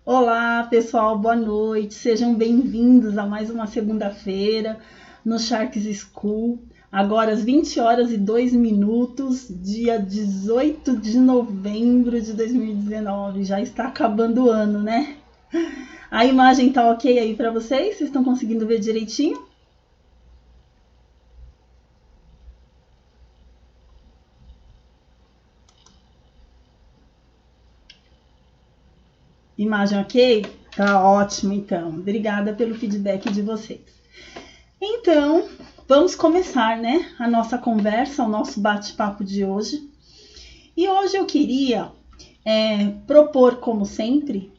Olá, pessoal, boa noite. Sejam bem-vindos a mais uma segunda-feira no Sharks School. Agora às 20 horas e 2 minutos, dia 18 de novembro de 2019. Já está acabando o ano, né? A imagem tá ok aí para vocês? Vocês estão conseguindo ver direitinho? Imagem ok? Tá ótimo, então. Obrigada pelo feedback de vocês. Então, vamos começar, né, a nossa conversa, o nosso bate-papo de hoje. E hoje eu queria propor, como sempre,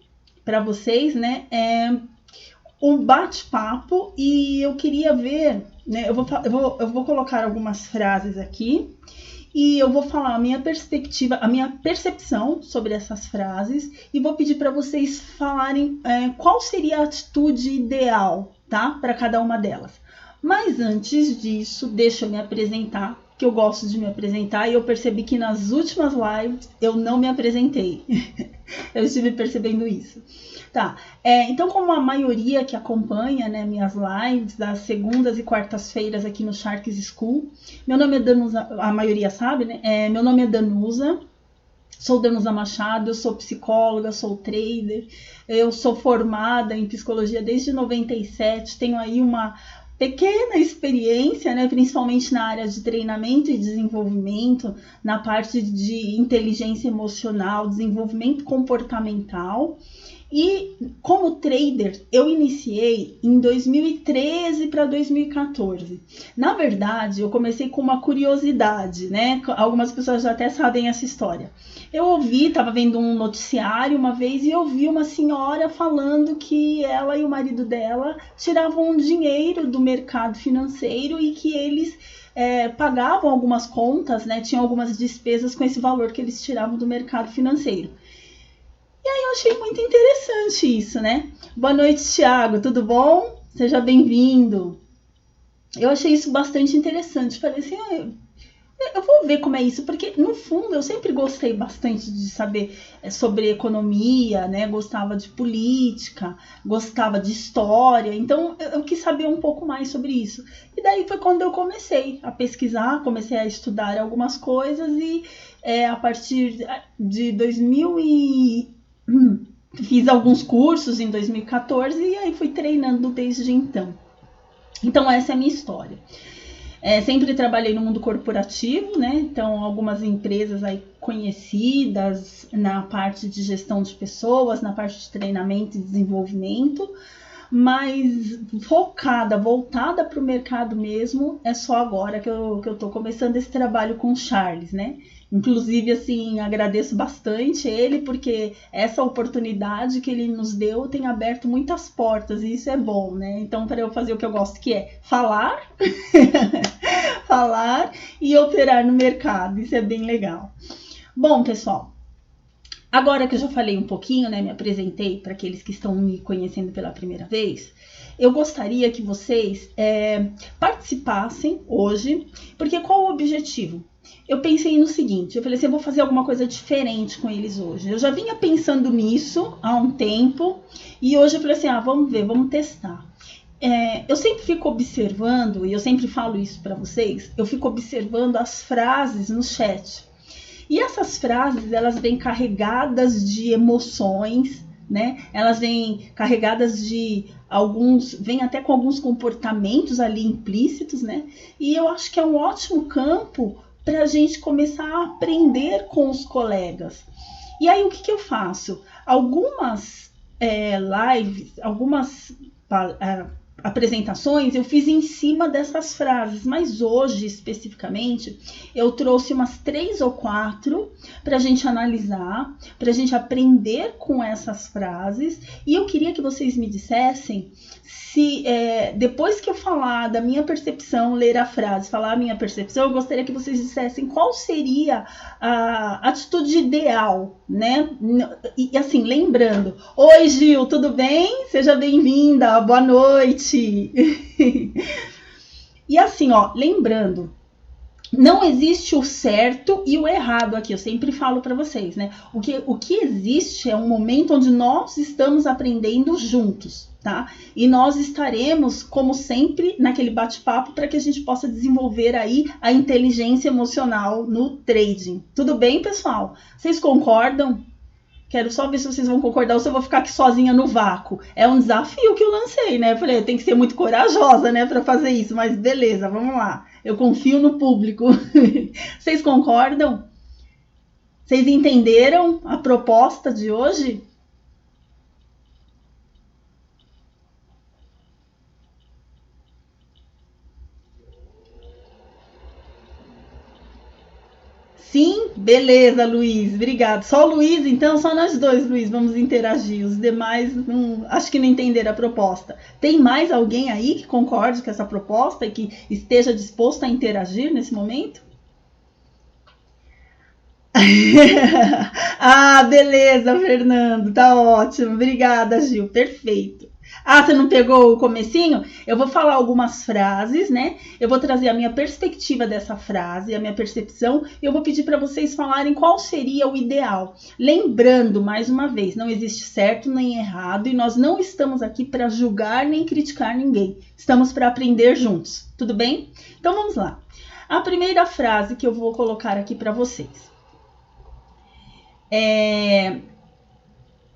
para vocês, né, um bate-papo e eu queria ver, né, eu vou colocar algumas frases aqui e eu vou falar a minha perspectiva, a minha percepção sobre essas frases e vou pedir para vocês falarem qual seria a atitude ideal, tá, para cada uma delas. Mas antes disso, deixa eu me apresentar, que eu gosto de me apresentar e eu percebi que nas últimas lives eu não me apresentei. Eu estive percebendo isso. Tá, então como a maioria que acompanha, né, minhas lives das segundas e quartas-feiras aqui no Sharks School, meu nome é Danusa, a maioria sabe, né? Meu nome é Danusa, sou Danusa Machado, eu sou psicóloga, sou trader, eu sou formada em psicologia desde 97, tenho aí uma pequena experiência, né, principalmente na área de treinamento e desenvolvimento, na parte de inteligência emocional, desenvolvimento comportamental. E como trader, eu iniciei em 2013 para 2014. Na verdade, eu comecei com uma curiosidade, né? Algumas pessoas já até sabem essa história. Eu ouvi, estava vendo um noticiário uma vez e eu vi uma senhora falando que ela e o marido dela tiravam dinheiro do mercado financeiro e que eles pagavam algumas contas, né? Tinham algumas despesas com esse valor que eles tiravam do mercado financeiro. E aí eu achei muito interessante isso, né? Boa noite, Thiago, tudo bom? Seja bem-vindo. Eu achei isso bastante interessante. Falei assim, eu vou ver como é isso, porque no fundo eu sempre gostei bastante de saber sobre economia, né? Gostava de política, gostava de história, então eu quis saber um pouco mais sobre isso. E daí foi quando eu comecei a pesquisar, comecei a estudar algumas coisas e a partir de 2000 fiz alguns cursos em 2014 e aí fui treinando desde então. Então essa é a minha história. Sempre trabalhei no mundo corporativo, né? Então algumas empresas aí conhecidas na parte de gestão de pessoas, na parte de treinamento e desenvolvimento, mas voltada para o mercado mesmo, é só agora que eu estou começando esse trabalho com o Charles, né? Inclusive, assim, agradeço bastante ele, porque essa oportunidade que ele nos deu tem aberto muitas portas, e isso é bom, né? Então, para eu fazer o que eu gosto, que é falar, falar e operar no mercado, isso é bem legal. Bom, pessoal, agora que eu já falei um pouquinho, né, me apresentei para aqueles que estão me conhecendo pela primeira vez, eu gostaria que vocês participassem hoje, porque qual o objetivo? Eu pensei no seguinte, eu falei assim, eu vou fazer alguma coisa diferente com eles hoje. Eu já vinha pensando nisso há um tempo, e hoje eu falei assim, vamos ver, vamos testar. Eu sempre fico observando, e eu sempre falo isso para vocês, eu fico observando as frases no chat. E essas frases, elas vêm carregadas de emoções, né? Elas vêm carregadas de vêm até com alguns comportamentos ali implícitos, né? E eu acho que é um ótimo campo para a gente começar a aprender com os colegas. E aí o que eu faço? Algumas lives, algumas apresentações eu fiz em cima dessas frases, mas hoje especificamente eu trouxe umas 3 ou 4 para a gente analisar, para a gente aprender com essas frases, e eu queria que vocês me dissessem se depois que eu falar da minha percepção, ler a frase, falar a minha percepção, eu gostaria que vocês dissessem qual seria a atitude ideal, né? E assim, lembrando, oi Gil, tudo bem? Seja bem-vinda, boa noite. E assim, lembrando, Não existe o certo e o errado aqui, eu sempre falo para vocês, né? O que existe é um momento onde nós estamos aprendendo juntos, tá? E nós estaremos, como sempre, naquele bate-papo para que a gente possa desenvolver aí a inteligência emocional no trading. Tudo bem, pessoal? Vocês concordam? Quero só ver se vocês vão concordar ou se eu vou ficar aqui sozinha no vácuo. É um desafio que eu lancei, né? Eu falei, tem que ser muito corajosa, né, para fazer isso, mas beleza, vamos lá. Eu confio no público. Vocês concordam? Vocês entenderam a proposta de hoje? Sim? Beleza, Luiz. Obrigado. Só o Luiz, então? Só nós dois, Luiz, vamos interagir. Os demais, acho que não entenderam a proposta. Tem mais alguém aí que concorde com essa proposta e que esteja disposto a interagir nesse momento? Ah, beleza, Fernando. Tá ótimo. Obrigada, Gil. Perfeito. Ah, você não pegou o comecinho? Eu vou falar algumas frases, né? Eu vou trazer a minha perspectiva dessa frase, a minha percepção, e eu vou pedir para vocês falarem qual seria o ideal. Lembrando, mais uma vez, não existe certo nem errado e nós não estamos aqui para julgar nem criticar ninguém. Estamos para aprender juntos, tudo bem? Então vamos lá. A primeira frase que eu vou colocar aqui para vocês.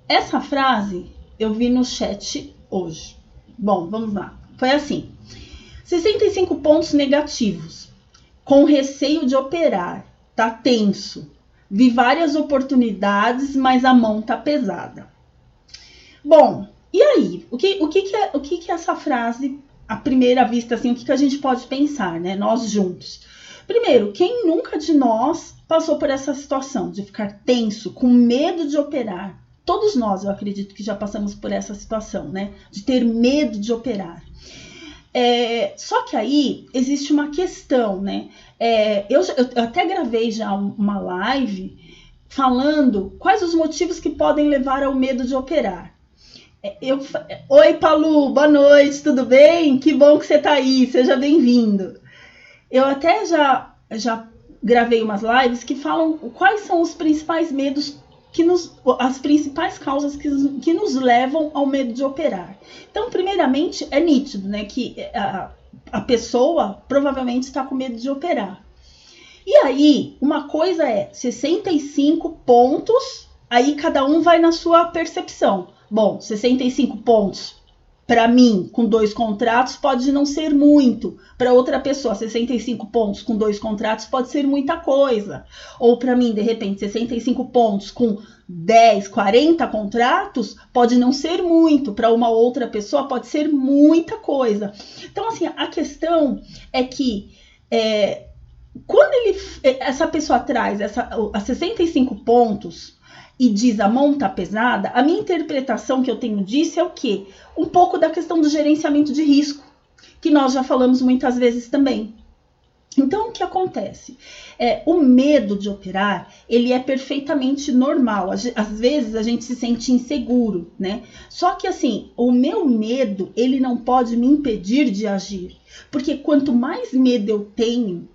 Essa frase eu vi no chat hoje. Bom, vamos lá. Foi assim: 65 pontos negativos. Com receio de operar. Tá tenso. Vi várias oportunidades, mas a mão tá pesada. Bom, e aí? O que é essa frase, à primeira vista, assim, o que a gente pode pensar, né? Nós juntos. Primeiro, quem nunca de nós passou por essa situação de ficar tenso, com medo de operar? Todos nós, eu acredito que já passamos por essa situação, né? De ter medo de operar. Só que aí existe uma questão, né? Eu até gravei já uma live falando quais os motivos que podem levar ao medo de operar. Oi, Palu, boa noite, tudo bem? Que bom que você está aí, seja bem-vindo. Eu até já gravei umas lives que falam quais são os principais medos, as principais causas que nos levam ao medo de operar. Então, primeiramente, é nítido, né, que a pessoa provavelmente está com medo de operar. E aí, uma coisa é 65 pontos, aí cada um vai na sua percepção. Bom, 65 pontos, para mim, com 2 contratos, pode não ser muito. Para outra pessoa, 65 pontos com 2 contratos pode ser muita coisa. Ou para mim, de repente, 65 pontos com 10, 40 contratos pode não ser muito. Para uma outra pessoa pode ser muita coisa. Então, assim, a questão é que quando essa pessoa traz a 65 pontos e diz a mão tá pesada, a minha interpretação que eu tenho disso é o quê? Um pouco da questão do gerenciamento de risco, que nós já falamos muitas vezes também. Então, o que acontece? O medo de operar, ele é perfeitamente normal. Às vezes, a gente se sente inseguro, né? Só que, assim, o meu medo, ele não pode me impedir de agir. Porque quanto mais medo eu tenho,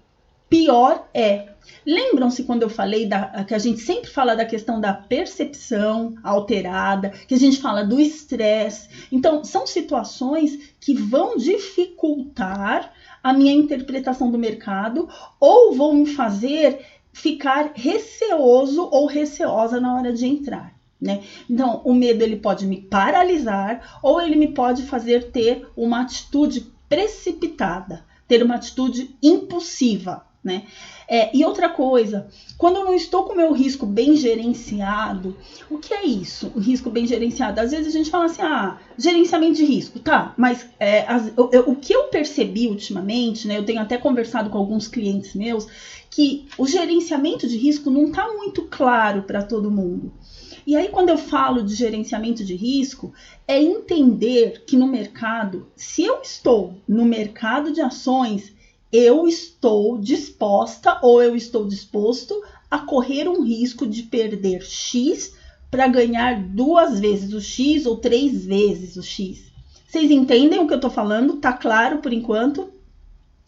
pior é. Lembram-se quando eu falei que a gente sempre fala da questão da percepção alterada, que a gente fala do estresse. Então, são situações que vão dificultar a minha interpretação do mercado ou vão me fazer ficar receoso ou receosa na hora de entrar, né? Então, o medo ele pode me paralisar ou ele me pode fazer ter uma atitude precipitada, ter uma atitude impulsiva, né? E outra coisa, quando eu não estou com o meu risco bem gerenciado, o que é isso? O risco bem gerenciado? Às vezes a gente fala assim, gerenciamento de risco, tá, mas o que eu percebi ultimamente, né, eu tenho até conversado com alguns clientes meus, que o gerenciamento de risco não está muito claro para todo mundo. E aí, quando eu falo de gerenciamento de risco, é entender que no mercado, se eu estou no mercado de ações, eu estou disposta ou eu estou disposto a correr um risco de perder X para ganhar 2 vezes o X ou 3 vezes o X. Vocês entendem o que eu estou falando? Tá claro por enquanto?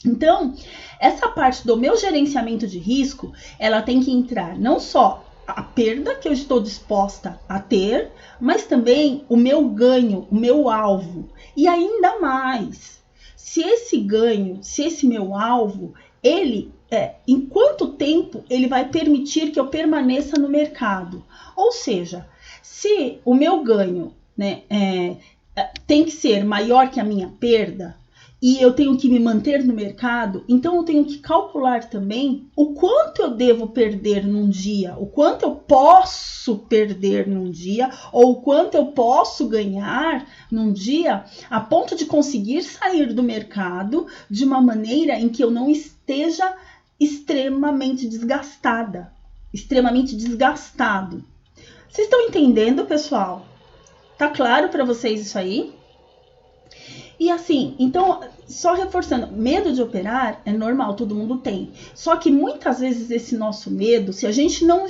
Então, essa parte do meu gerenciamento de risco, ela tem que entrar não só a perda que eu estou disposta a ter, mas também o meu ganho, o meu alvo. E ainda mais, se esse ganho, se esse meu alvo, em quanto tempo ele vai permitir que eu permaneça no mercado? Ou seja, se o meu ganho, né, tem que ser maior que a minha perda, e eu tenho que me manter no mercado, então eu tenho que calcular também o quanto eu devo perder num dia, o quanto eu posso perder num dia, ou o quanto eu posso ganhar num dia, a ponto de conseguir sair do mercado de uma maneira em que eu não esteja extremamente desgastada, extremamente desgastado. Vocês estão entendendo, pessoal? Tá claro para vocês isso aí? E assim, então, só reforçando, medo de operar é normal, todo mundo tem. Só que muitas vezes esse nosso medo, se a gente não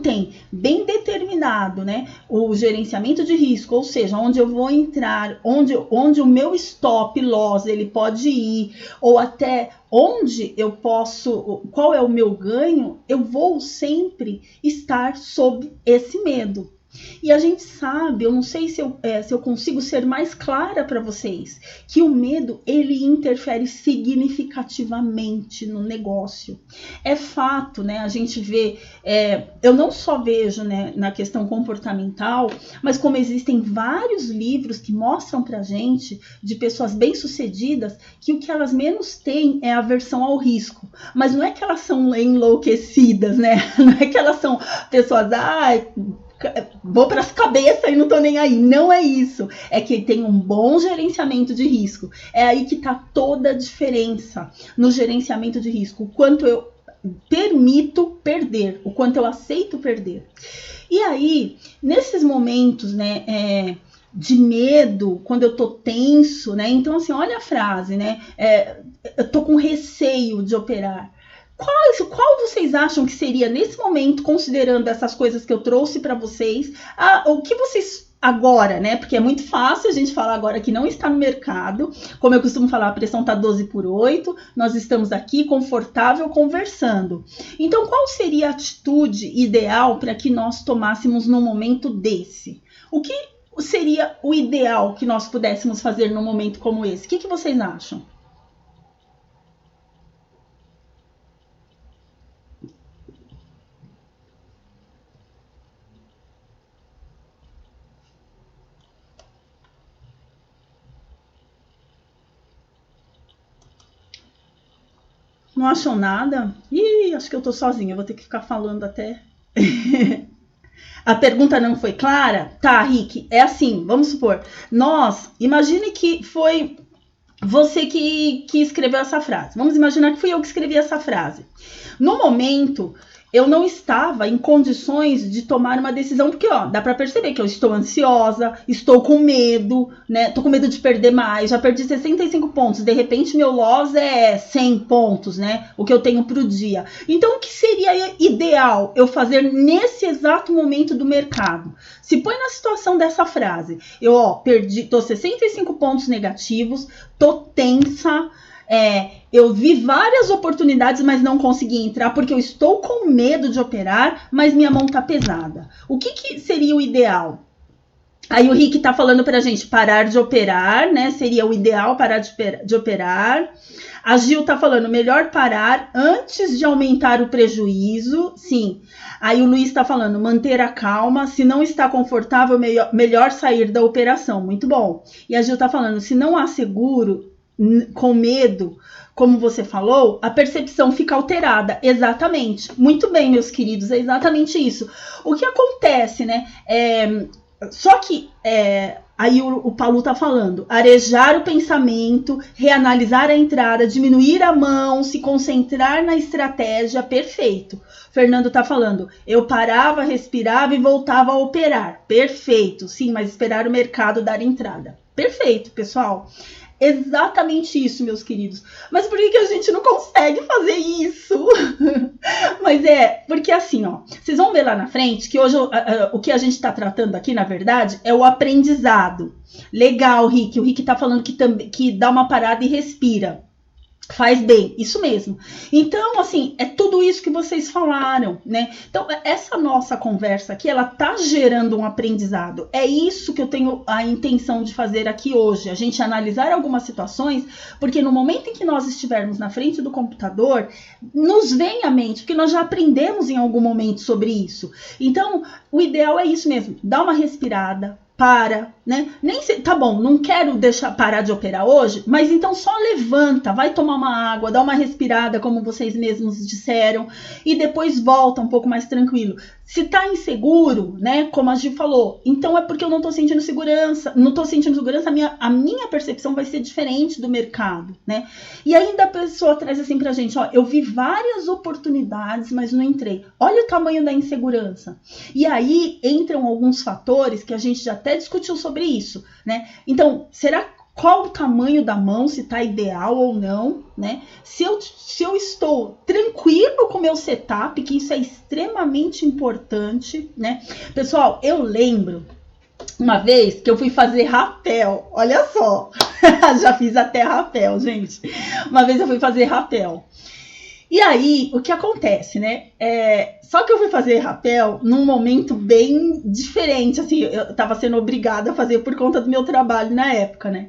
tem bem determinado, né, o gerenciamento de risco, ou seja, onde eu vou entrar, onde o meu stop loss ele pode ir, ou até onde eu posso, qual é o meu ganho, eu vou sempre estar sob esse medo. E a gente sabe, eu não sei se eu consigo ser mais clara para vocês, que o medo, ele interfere significativamente no negócio. É fato, né? A gente vê, eu não só vejo, né, na questão comportamental, mas como existem vários livros que mostram pra gente, de pessoas bem-sucedidas, que o que elas menos têm é aversão ao risco. Mas não é que elas são enlouquecidas, né? Não é que elas são pessoas, vou para as cabeças e não tô nem aí. Não é isso. É que tem um bom gerenciamento de risco. É aí que tá toda a diferença no gerenciamento de risco. O quanto eu permito perder, o quanto eu aceito perder. E aí, nesses momentos, né, de medo, quando eu tô tenso, né? Então, assim, olha a frase, né? Eu tô com receio de operar. Qual vocês acham que seria nesse momento, considerando essas coisas que eu trouxe para vocês, o que vocês agora, né? Porque é muito fácil a gente falar agora que não está no mercado. Como eu costumo falar, a pressão está 12/8, nós estamos aqui confortável conversando. Então, qual seria a atitude ideal para que nós tomássemos num momento desse? O que seria o ideal que nós pudéssemos fazer num momento como esse? O que vocês acham? Não acham nada? Ih, acho que eu tô sozinha, vou ter que ficar falando até. A pergunta não foi clara? Tá, Rick, é assim, vamos supor. Imagine que foi você que escreveu essa frase. Vamos imaginar que fui eu que escrevi essa frase. No momento, eu não estava em condições de tomar uma decisão, porque dá para perceber que eu estou ansiosa, estou com medo, né? Tô com medo de perder mais, já perdi 65 pontos, de repente meu loss é 100 pontos, né? O que eu tenho pro dia. Então, o que seria ideal eu fazer nesse exato momento do mercado? Se põe na situação dessa frase, tô 65 pontos negativos, tô tensa, eu vi várias oportunidades, mas não consegui entrar porque eu estou com medo de operar, mas minha mão tá pesada. O que seria o ideal? Aí o Rick tá falando pra gente parar de operar, né? Seria o ideal parar de operar. A Gil tá falando melhor parar antes de aumentar o prejuízo. Sim. Aí o Luiz tá falando manter a calma. Se não está confortável, melhor sair da operação. Muito bom. E a Gil tá falando, se não há seguro, com medo, como você falou, a percepção fica alterada. Exatamente. Muito bem, meus queridos, é exatamente isso. O que acontece, né? Só que aí o Paulo tá falando, arejar o pensamento, reanalisar a entrada, diminuir a mão, se concentrar na estratégia, perfeito. Fernando tá falando, eu parava, respirava e voltava a operar. Perfeito, sim, mas esperar o mercado dar entrada. Perfeito, pessoal. Exatamente isso, meus queridos. Mas por que a gente não consegue fazer isso? Mas porque assim, vocês vão ver lá na frente que hoje o que a gente está tratando aqui, na verdade, é o aprendizado. Legal, Rick. O Rick tá falando que dá uma parada e respira. Faz bem, isso mesmo. Então, assim, é tudo isso que vocês falaram, né? Então, essa nossa conversa aqui, ela tá gerando um aprendizado. É isso que eu tenho a intenção de fazer aqui hoje. A gente analisar algumas situações, porque no momento em que nós estivermos na frente do computador, nos vem à mente, porque nós já aprendemos em algum momento sobre isso. Então, o ideal é isso mesmo, dá uma respirada, para, né? Nem se, tá bom, não quero deixar parar de operar hoje, mas então só levanta, vai tomar uma água, dá uma respirada, como vocês mesmos disseram, e depois volta um pouco mais tranquilo. Se tá inseguro, né, como a Gi falou, então é porque eu não tô sentindo segurança, a minha percepção vai ser diferente do mercado, né? E ainda a pessoa traz assim pra gente, ó, eu vi várias oportunidades, mas não entrei. Olha o tamanho da insegurança. E aí entram alguns fatores que a gente já até discutiu sobre isso, né? Então, qual o tamanho da mão, se está ideal ou não, né? Se eu estou tranquilo com o meu setup, que isso é extremamente importante, né? Pessoal, eu lembro uma vez que eu fui fazer rapel, olha só, já fiz até rapel, gente. Uma vez eu fui fazer rapel. E aí, o que acontece, né? Só que eu fui fazer rapel num momento bem diferente, assim, eu tava sendo obrigada a fazer por conta do meu trabalho na época, né?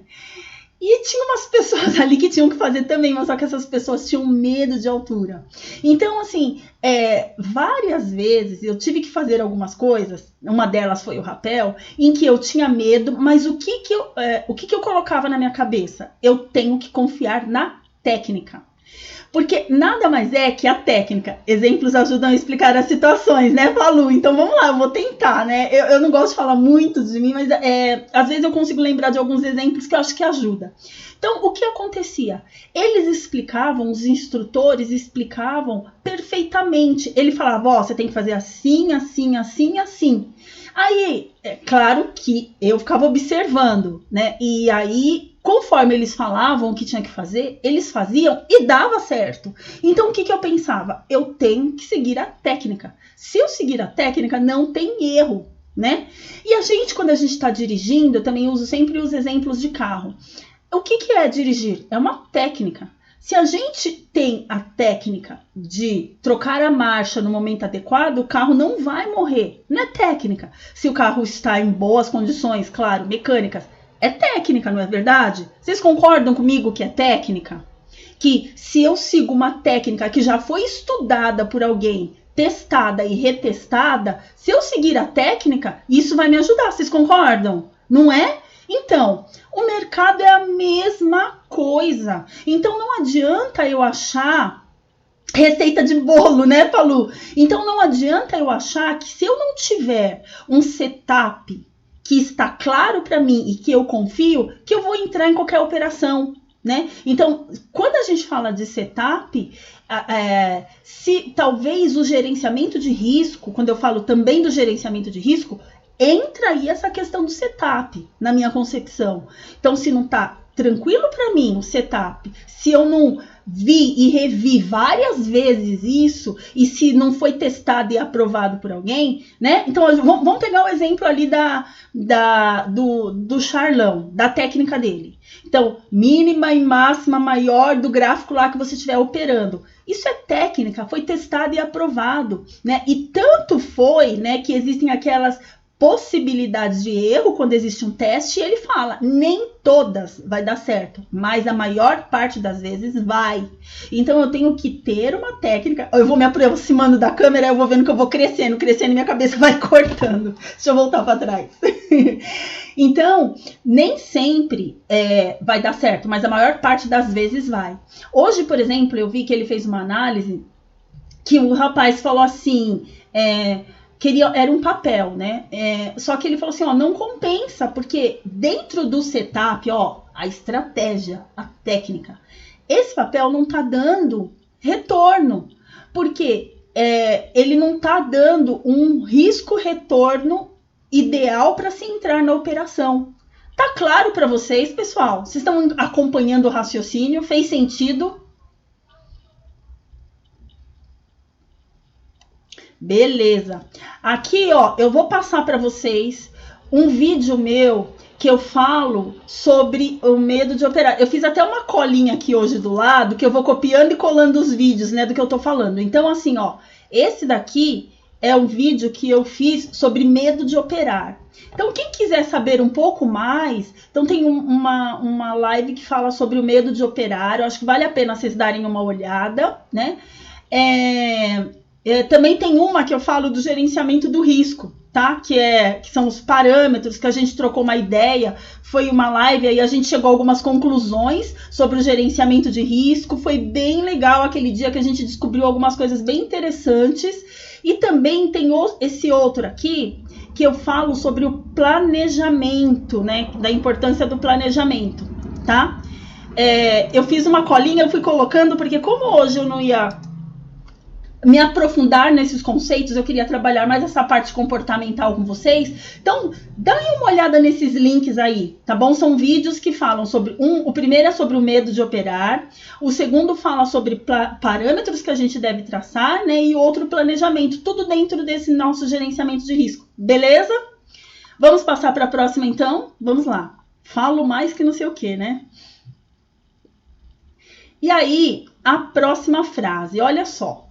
E tinha umas pessoas ali que tinham que fazer também, mas só que essas pessoas tinham medo de altura. Então, assim, várias vezes eu tive que fazer algumas coisas, uma delas foi o rapel, em que eu tinha medo, mas o que eu colocava na minha cabeça? Eu tenho que confiar na técnica. Porque nada mais é que a técnica. Exemplos ajudam a explicar as situações, né, Palu? Então vamos lá, eu vou tentar, né? Eu não gosto de falar muito de mim, mas às vezes eu consigo lembrar de alguns exemplos que eu acho que ajuda. Então, o que acontecia? Eles explicavam, os instrutores explicavam perfeitamente. Ele falava, ó, você tem que fazer assim, assim, assim, assim. Aí, é claro que eu ficava observando, né? E aí, conforme eles falavam o que tinha que fazer, eles faziam e dava certo. Então, o que eu pensava? Eu tenho que seguir a técnica. Se eu seguir a técnica, não tem erro, né? E a gente, quando a gente está dirigindo, eu também uso sempre os exemplos de carro. O que é dirigir? É uma técnica. Se a gente tem a técnica de trocar a marcha no momento adequado, o carro não vai morrer. Não é técnica. Se o carro está em boas condições, claro, mecânicas, é técnica, não é verdade? Vocês concordam comigo que é técnica? Que se eu sigo uma técnica que já foi estudada por alguém, testada e retestada, se eu seguir a técnica, isso vai me ajudar. Vocês concordam? Não é? Então, o mercado é a mesma coisa. Então, não adianta eu achar receita de bolo, né, Palu? Então, não adianta eu achar que se eu não tiver um setup que está claro para mim e que eu confio, que eu vou entrar em qualquer operação, né? Então, quando a gente fala de setup, se talvez o gerenciamento de risco, quando eu falo também do gerenciamento de risco, entra aí essa questão do setup, na minha concepção. Então, se não tá tranquilo para mim o setup, se eu não vi e revi várias vezes isso, e se não foi testado e aprovado por alguém, né? Então, vamos pegar o exemplo ali do Charlão, da técnica dele. Então, mínima e máxima maior do gráfico lá que você estiver operando. Isso é técnica, foi testado e aprovado, né? E tanto foi, né, que existem aquelas possibilidades de erro quando existe um teste, e ele fala, nem todas vai dar certo, mas a maior parte das vezes vai. Então eu tenho que ter uma técnica, eu vou me aproximando da câmera, eu vou vendo que eu vou crescendo, minha cabeça vai cortando. Deixa eu voltar para trás. Então, nem sempre vai dar certo, mas a maior parte das vezes vai. Hoje, por exemplo, eu vi que ele fez uma análise que o rapaz falou assim, era um papel, né? Só que ele falou assim, ó, não compensa, porque dentro do setup, ó, a estratégia, a técnica, esse papel não tá dando retorno, porque ele não tá dando um risco-retorno ideal para se entrar na operação. Tá claro para vocês, pessoal? Vocês estão acompanhando o raciocínio? Fez sentido? Beleza. Aqui, ó, eu vou passar para vocês um vídeo meu que eu falo sobre o medo de operar. Eu fiz até uma colinha aqui hoje do lado, que eu vou copiando e colando os vídeos, né, do que eu tô falando. Então, assim, ó, esse daqui é um vídeo que eu fiz sobre medo de operar. Então, quem quiser saber um pouco mais, então tem uma live que fala sobre o medo de operar. Eu acho que vale a pena vocês darem uma olhada, né? Também tem uma que eu falo do gerenciamento do risco, tá? Que são os parâmetros que a gente trocou uma ideia. Foi uma live, aí a gente chegou a algumas conclusões sobre o gerenciamento de risco. Foi bem legal aquele dia que a gente descobriu algumas coisas bem interessantes. E também tem esse outro aqui, que eu falo sobre o planejamento, né? Da importância do planejamento, tá? Eu fiz uma colinha, eu fui colocando, porque como hoje eu não ia me aprofundar nesses conceitos, eu queria trabalhar mais essa parte comportamental com vocês. Então, dá uma olhada nesses links aí, tá bom? São vídeos que falam sobre... o primeiro é sobre o medo de operar, o segundo fala sobre parâmetros que a gente deve traçar, né? E outro planejamento, tudo dentro desse nosso gerenciamento de risco, beleza? Vamos passar para a próxima, então? Vamos lá. Falo mais que não sei o que, né? E aí, a próxima frase, olha só.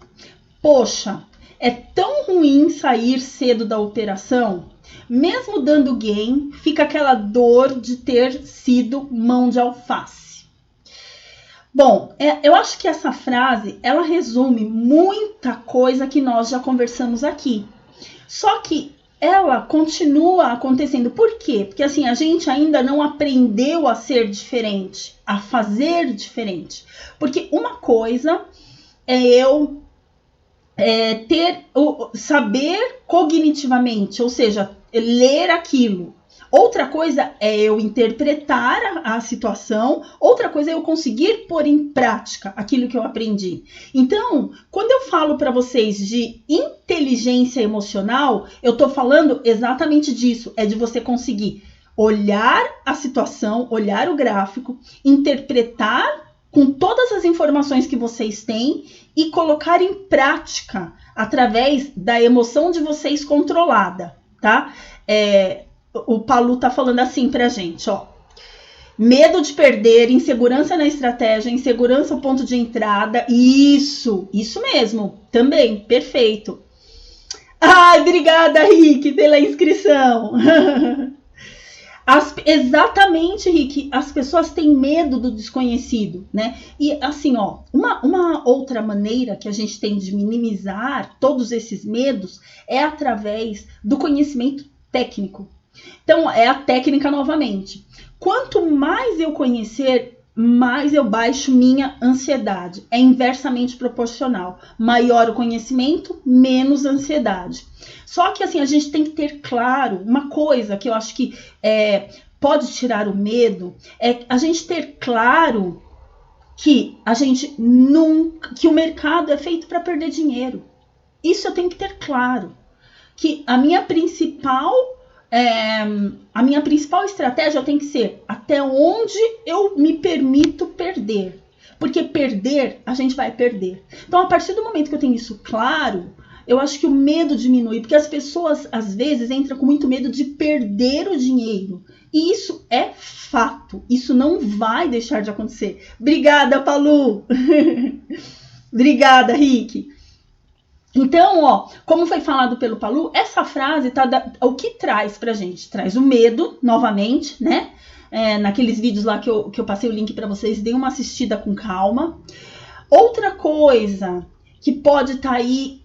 Poxa, é tão ruim sair cedo da operação, mesmo dando gain, fica aquela dor de ter sido mão de alface. Bom, eu acho que essa frase, ela resume muita coisa que nós já conversamos aqui. Só que ela continua acontecendo. Por quê? Porque assim, a gente ainda não aprendeu a ser diferente, a fazer diferente. Porque uma coisa é eu saber cognitivamente, ou seja, ler aquilo. Outra coisa é eu interpretar a situação, outra coisa é eu conseguir pôr em prática aquilo que eu aprendi. Então, quando eu falo para vocês de inteligência emocional, eu estou falando exatamente disso, é de você conseguir olhar a situação, olhar o gráfico, interpretar com todas as informações que vocês têm e colocar em prática através da emoção de vocês controlada, tá? O Palu tá falando assim pra gente, ó. Medo de perder, insegurança na estratégia, insegurança ao ponto de entrada. Isso mesmo, também, perfeito. Ai, obrigada, Rick, pela inscrição. Exatamente, Rick, as pessoas têm medo do desconhecido, né? E assim, ó, uma outra maneira que a gente tem de minimizar todos esses medos é através do conhecimento técnico. Então, é a técnica novamente. Quanto mais eu conhecer, mais eu baixo minha ansiedade. É inversamente proporcional. Maior o conhecimento, menos ansiedade. Só que assim, a gente tem que ter claro uma coisa que eu acho que pode tirar o medo, é a gente ter claro que que o mercado é feito para perder dinheiro. Isso eu tenho que ter claro. Que a minha principal estratégia tem que ser até onde eu me permito perder. Porque perder, a gente vai perder. Então, a partir do momento que eu tenho isso claro, eu acho que o medo diminui, porque as pessoas, às vezes, entram com muito medo de perder o dinheiro. E isso é fato. Isso não vai deixar de acontecer. Obrigada, Palu! Obrigada, Rick! Então, ó, como foi falado pelo Palu, essa frase o que traz pra gente? Traz o medo, novamente, né? Naqueles vídeos lá que eu passei o link para vocês, dêem uma assistida com calma. Outra coisa que pode estar aí,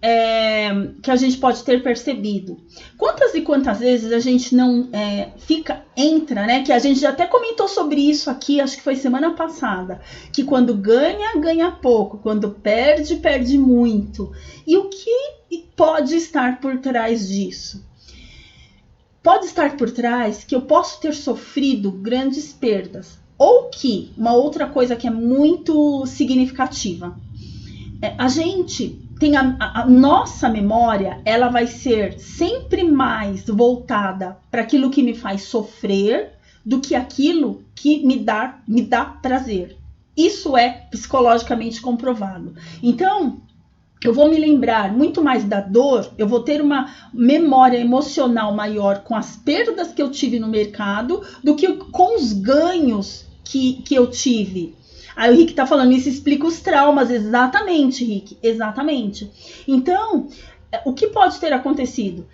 que a gente pode ter percebido. Quantas e quantas vezes a gente não entra, né? Que a gente já até comentou sobre isso aqui, acho que foi semana passada, que quando ganha, ganha pouco, quando perde, perde muito. E o que pode estar por trás disso? Pode estar por trás que eu posso ter sofrido grandes perdas, ou que, uma outra coisa que é muito significativa, a gente tem a nossa memória, ela vai ser sempre mais voltada para aquilo que me faz sofrer do que aquilo que me dá prazer. Isso é psicologicamente comprovado. Então, eu vou me lembrar muito mais da dor, eu vou ter uma memória emocional maior com as perdas que eu tive no mercado do que com os ganhos que eu tive. Aí o Rick tá falando, isso explica os traumas. Exatamente, Rick, exatamente. Então, o que pode ter acontecido?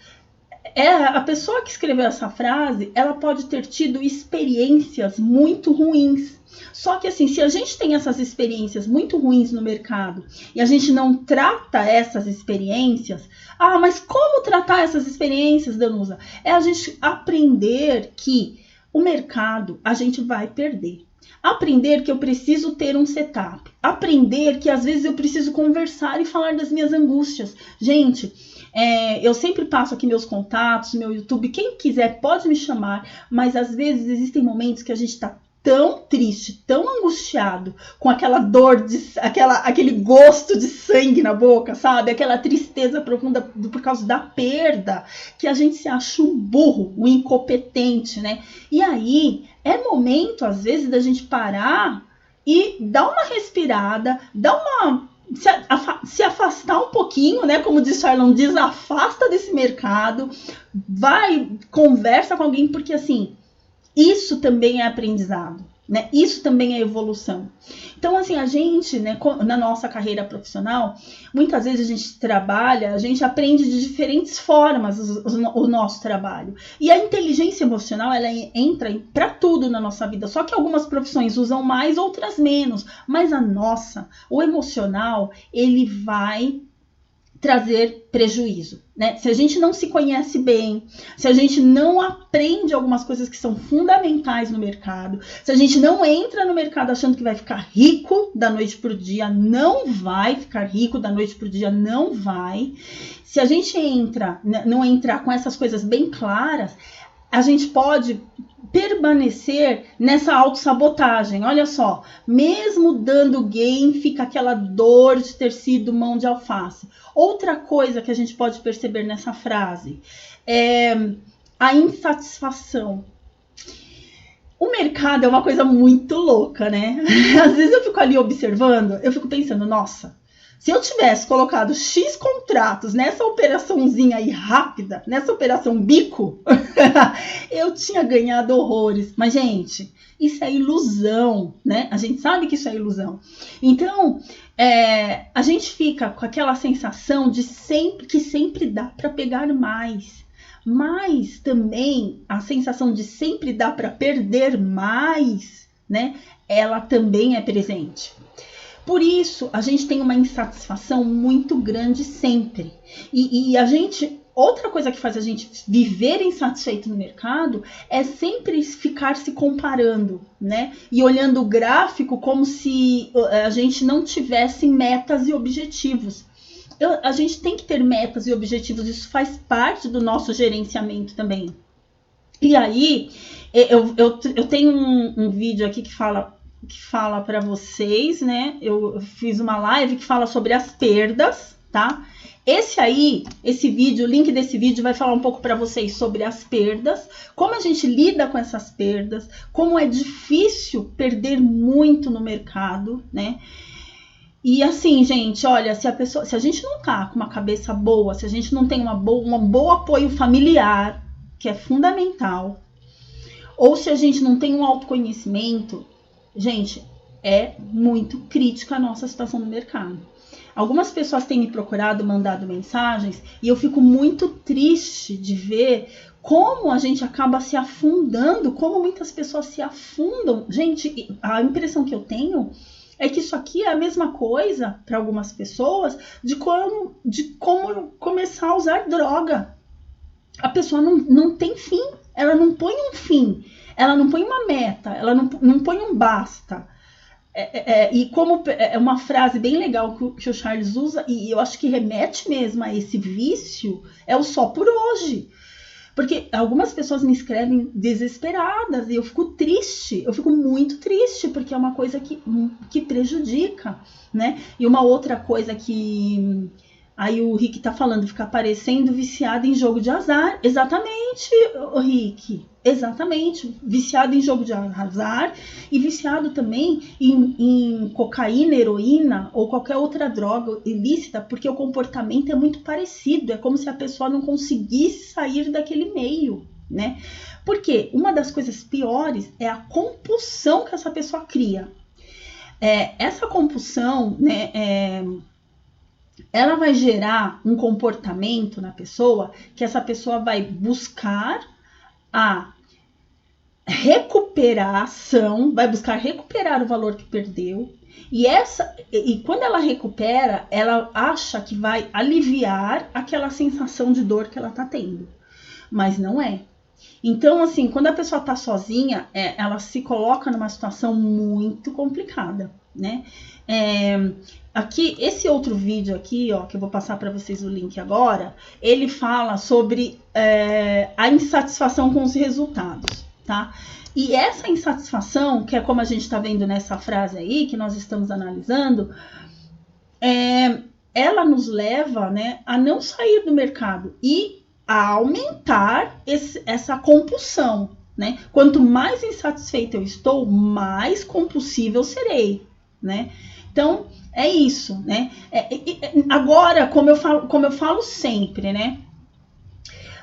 A pessoa que escreveu essa frase, ela pode ter tido experiências muito ruins. Só que assim, se a gente tem essas experiências muito ruins no mercado e a gente não trata essas experiências, mas como tratar essas experiências, Danusa? É a gente aprender que o mercado a gente vai perder. Aprender que eu preciso ter um setup. Aprender que às vezes eu preciso conversar e falar das minhas angústias. Gente, eu sempre passo aqui meus contatos, meu YouTube. Quem quiser pode me chamar, mas às vezes existem momentos que a gente está tão triste, tão angustiado, com aquela dor, aquele gosto de sangue na boca, sabe? Aquela tristeza profunda por causa da perda, que a gente se acha um burro, um incompetente, né? E aí, é momento, às vezes, da gente parar e dar uma respirada, se afastar um pouquinho, né? Como diz Charlão, desafasta desse mercado, conversa com alguém, porque assim, isso também é aprendizado, né? Isso também é evolução. Então, assim, a gente, né, na nossa carreira profissional, muitas vezes a gente trabalha, a gente aprende de diferentes formas o nosso trabalho. E a inteligência emocional, ela entra para tudo na nossa vida. Só que algumas profissões usam mais, outras menos. Mas a nossa, o emocional, ele vai trazer prejuízo, né? Se a gente não se conhece bem, se a gente não aprende algumas coisas que são fundamentais no mercado, se a gente não entra no mercado achando que vai ficar rico da noite pro dia, não vai ficar rico da noite pro dia, não vai. Se a gente não entrar com essas coisas bem claras, a gente pode permanecer nessa autossabotagem. Olha só, mesmo dando gain, fica aquela dor de ter sido mão de alface. Outra coisa que a gente pode perceber nessa frase é a insatisfação. O mercado é uma coisa muito louca, né? Às vezes eu fico ali observando, eu fico pensando, nossa, se eu tivesse colocado X contratos nessa operaçãozinha aí rápida, nessa operação bico, eu tinha ganhado horrores. Mas, gente, isso é ilusão, né? A gente sabe que isso é ilusão. Então, a gente fica com aquela sensação de que sempre dá para pegar mais. Mas também a sensação de sempre dá para perder mais, né? Ela também é presente. Por isso, a gente tem uma insatisfação muito grande sempre. E a gente, outra coisa que faz a gente viver insatisfeito no mercado é sempre ficar se comparando, né? E olhando o gráfico como se a gente não tivesse metas e objetivos. A gente tem que ter metas e objetivos, isso faz parte do nosso gerenciamento também. E aí, eu tenho um vídeo aqui que fala para vocês, né? Eu fiz uma live que fala sobre as perdas, tá? Esse vídeo, o link desse vídeo vai falar um pouco para vocês sobre as perdas, como a gente lida com essas perdas, como é difícil perder muito no mercado, né? E assim, gente, olha, se a gente não tá com uma cabeça boa, se a gente não tem um bom apoio familiar, que é fundamental, ou se a gente não tem um autoconhecimento, gente, é muito crítica a nossa situação no mercado. Algumas pessoas têm me procurado, mandado mensagens, e eu fico muito triste de ver como a gente acaba se afundando, como muitas pessoas se afundam. Gente, a impressão que eu tenho é que isso aqui é a mesma coisa para algumas pessoas de como começar a usar droga. A pessoa não tem fim, ela não põe um fim, ela não põe uma meta, ela não põe um basta. E como é uma frase bem legal que o Charles usa, e eu acho que remete mesmo a esse vício, é o só por hoje. Porque algumas pessoas me escrevem desesperadas e eu fico triste, eu fico muito triste, porque é uma coisa que prejudica, né? E uma outra coisa que Aí o Rick tá falando, ficar parecendo viciado em jogo de azar. Exatamente, o Rick. Exatamente. Viciado em jogo de azar e viciado também em cocaína, heroína ou qualquer outra droga ilícita, porque o comportamento é muito parecido. É como se a pessoa não conseguisse sair daquele meio, né? Porque uma das coisas piores é a compulsão que essa pessoa cria. Essa compulsão, né, ela vai gerar um comportamento na pessoa que essa pessoa vai buscar a recuperação, vai buscar recuperar o valor que perdeu, e quando ela recupera, ela acha que vai aliviar aquela sensação de dor que ela tá tendo, mas não é. Então, assim, quando a pessoa tá sozinha, ela se coloca numa situação muito complicada, né? Aqui, esse outro vídeo aqui, ó, que eu vou passar para vocês o link agora, ele fala sobre a insatisfação com os resultados, tá? E essa insatisfação, que é como a gente está vendo nessa frase aí, que nós estamos analisando, ela nos leva, né, a não sair do mercado e a aumentar essa compulsão, né? Quanto mais insatisfeita eu estou, mais compulsiva eu serei, né? Então, é isso, né? Agora, como eu falo sempre, né?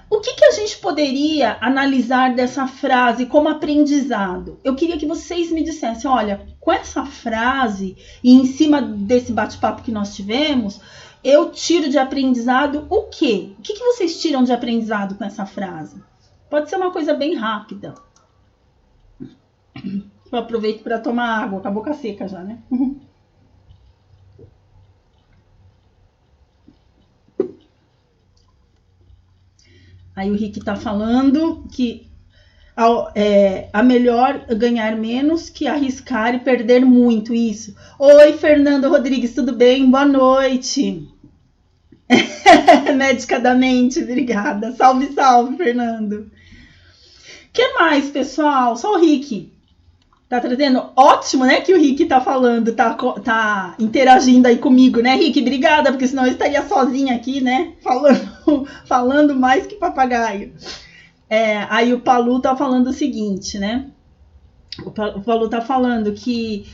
O que a gente poderia analisar dessa frase como aprendizado? Eu queria que vocês me dissessem, olha, com essa frase e em cima desse bate-papo que nós tivemos, eu tiro de aprendizado o quê? O que vocês tiram de aprendizado com essa frase? Pode ser uma coisa bem rápida. Eu aproveito para tomar água, com a boca seca já, né? Aí o Rick tá falando que a melhor ganhar menos que arriscar e perder muito, isso. Oi, Fernando Rodrigues, tudo bem? Boa noite. Medicadamente, obrigada. Salve, salve, Fernando. Que mais, pessoal? Só o Rick tá trazendo. Ótimo, né, que o Rick tá falando, tá interagindo aí comigo, né, Rick? Obrigada, porque senão eu estaria sozinha aqui, né, falando mais que papagaio. Aí o Palu tá falando o seguinte, né? O Palu tá falando que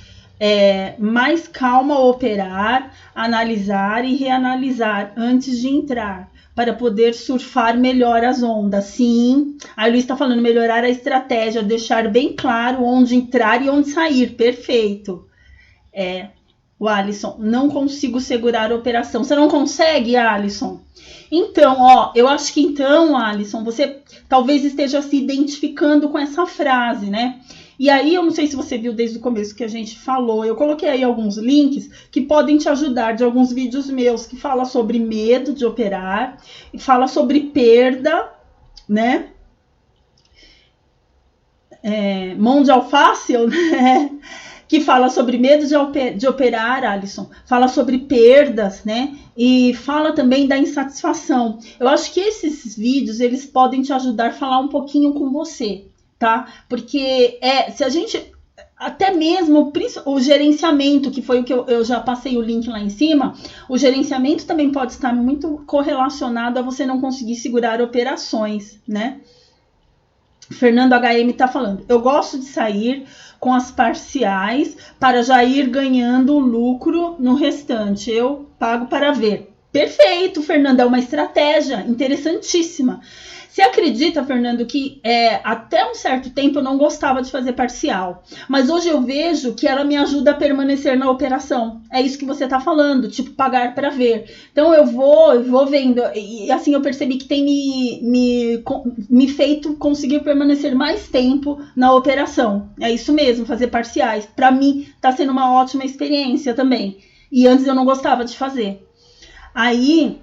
mais calma operar, analisar e reanalisar antes de entrar, para poder surfar melhor as ondas. Sim, a Luiz está falando melhorar a estratégia, deixar bem claro onde entrar e onde sair. Perfeito. O Alisson, não consigo segurar a operação. Você não consegue, Alisson? Então, ó, eu acho que então, Alisson, você talvez esteja se identificando com essa frase, né? E aí, eu não sei se você viu desde o começo que a gente falou, eu coloquei aí alguns links que podem te ajudar de alguns vídeos meus que fala sobre medo de operar, e fala sobre perda, né? Mão de alface, né? Que fala sobre medo de operar, Alisson, fala sobre perdas, né? E fala também da insatisfação. Eu acho que esses vídeos, eles podem te ajudar a falar um pouquinho com você, tá? Porque se a gente, até mesmo o gerenciamento, que foi o que eu já passei o link lá em cima, o gerenciamento também pode estar muito correlacionado a você não conseguir segurar operações, né? Fernando HM tá falando, eu gosto de sair com as parciais para já ir ganhando o lucro no restante, eu pago para ver. Perfeito, Fernando, é uma estratégia interessantíssima. Você acredita, Fernando, que até um certo tempo eu não gostava de fazer parcial, mas hoje eu vejo que ela me ajuda a permanecer na operação. É isso que você está falando, tipo, pagar para ver. Então eu vou vendo, e assim eu percebi que tem me feito conseguir permanecer mais tempo na operação. É isso mesmo, fazer parciais. Para mim está sendo uma ótima experiência também. E antes eu não gostava de fazer. Aí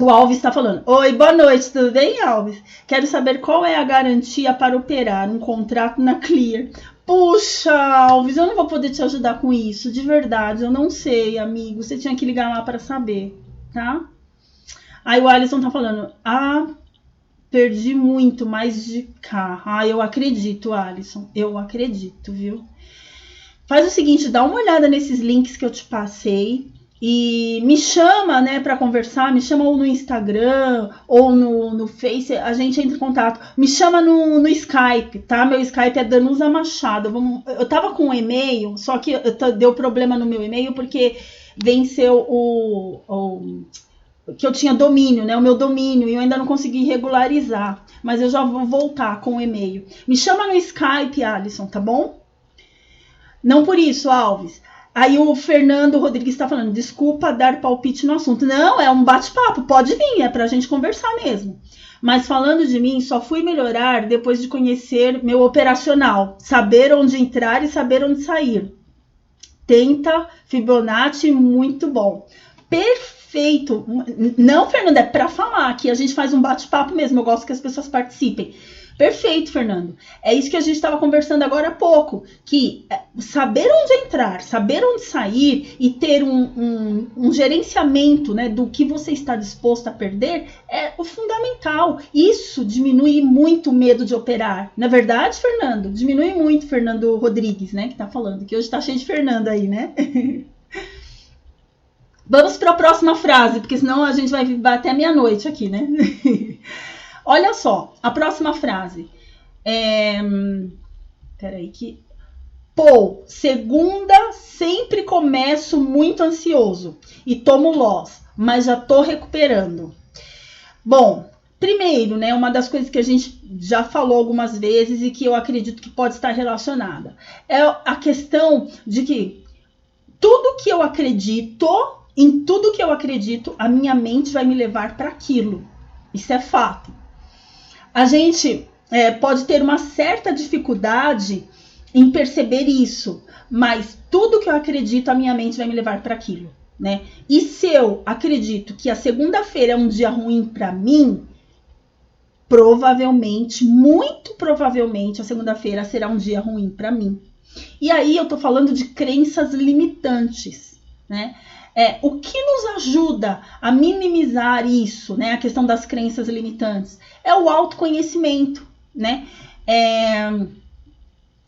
o Alves está falando, oi, boa noite, tudo bem, Alves? Quero saber qual é a garantia para operar um contrato na Clear. Puxa, Alves, eu não vou poder te ajudar com isso, de verdade, eu não sei, amigo, você tinha que ligar lá para saber, tá? Aí o Alisson tá falando, perdi muito, mais de cá. Eu acredito, Alisson, eu acredito, viu? Faz o seguinte, dá uma olhada nesses links que eu te passei, E me chama, né, para conversar, me chama ou no Instagram ou no Face, a gente entra em contato. Me chama no Skype, tá? Meu Skype é Danusa Machado. Eu tava com um e-mail, só que deu problema no meu e-mail porque venceu que eu tinha domínio, né? O meu domínio, e eu ainda não consegui regularizar. Mas eu já vou voltar com o e-mail. Me chama no Skype, Alisson, tá bom? Não por isso, Alves. Aí o Fernando Rodrigues está falando, desculpa dar palpite no assunto. Não, é um bate-papo, pode vir, é pra gente conversar mesmo. Mas falando de mim, só fui melhorar depois de conhecer meu operacional. Saber onde entrar e saber onde sair. Tenta, Fibonacci, muito bom. Perfeito. Não, Fernando, é pra falar, que a gente faz um bate-papo mesmo, eu gosto que as pessoas participem. Perfeito, Fernando. É isso que a gente estava conversando agora há pouco, que saber onde entrar, saber onde sair e ter um gerenciamento, né, do que você está disposto a perder é o fundamental. Isso diminui muito o medo de operar. Na verdade, Fernando, diminui muito, Fernando Rodrigues, né, que está falando, que hoje está cheio de Fernando aí, né? Vamos para a próxima frase, porque senão a gente vai até meia-noite aqui, né? Olha só, a próxima frase. Peraí que... Pô, segunda sempre começo muito ansioso e tomo loss, mas já tô recuperando. Bom, primeiro, né, uma das coisas que a gente já falou algumas vezes e que eu acredito que pode estar relacionada é a questão de que tudo que eu acredito, em tudo que eu acredito, a minha mente vai me levar para aquilo. Isso é fato. A gente pode ter uma certa dificuldade em perceber isso, mas tudo que eu acredito, a minha mente vai me levar para aquilo, né? E se eu acredito que a segunda-feira é um dia ruim para mim, provavelmente, muito provavelmente, a segunda-feira será um dia ruim para mim. E aí eu tô falando de crenças limitantes, né? O que nos ajuda a minimizar isso, né? A questão das crenças limitantes é o autoconhecimento, né?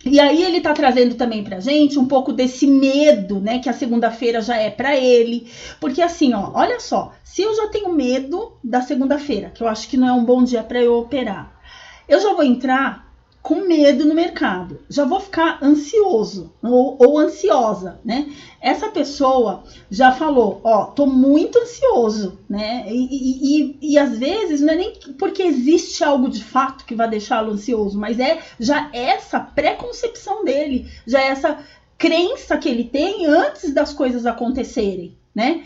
E aí ele tá trazendo também pra gente um pouco desse medo, né? Que a segunda-feira já é pra ele. Porque assim, ó, olha só, se eu já tenho medo da segunda-feira, que eu acho que não é um bom dia pra eu operar, eu já vou entrar com medo no mercado, já vou ficar ansioso ou ansiosa, né? Essa pessoa já falou, ó, tô muito ansioso, né? E às vezes não é nem porque existe algo de fato que vai deixá-lo ansioso, mas já essa pré-concepção dele, já essa crença que ele tem antes das coisas acontecerem, né?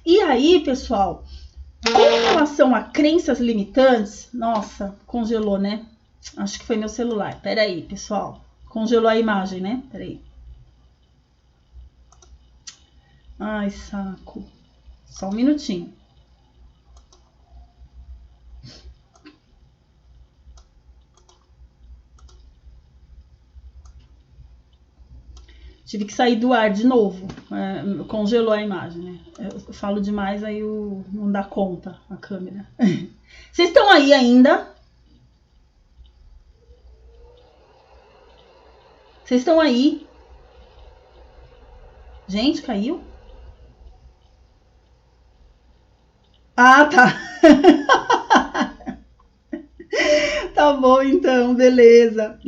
E aí, pessoal, com relação a crenças limitantes, nossa, congelou, né? Acho que foi meu celular. Pera aí, pessoal. Congelou a imagem, né? Pera aí. Ai, saco. Só um minutinho. Tive que sair do ar de novo. Congelou a imagem, né? Eu falo demais, aí não dá conta a câmera. Vocês estão aí ainda? Vocês estão aí? Gente, caiu? Ah, tá. Tá bom, então, beleza.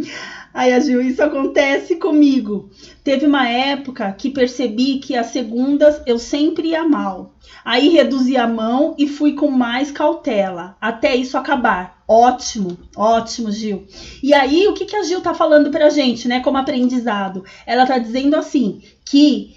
Aí a Gil, isso acontece comigo. Teve uma época que percebi que as segundas eu sempre ia mal. Aí reduzi a mão e fui com mais cautela, até isso acabar. Ótimo, ótimo, Gil. E aí, o que a Gil tá falando pra gente, né, como aprendizado? Ela tá dizendo assim, que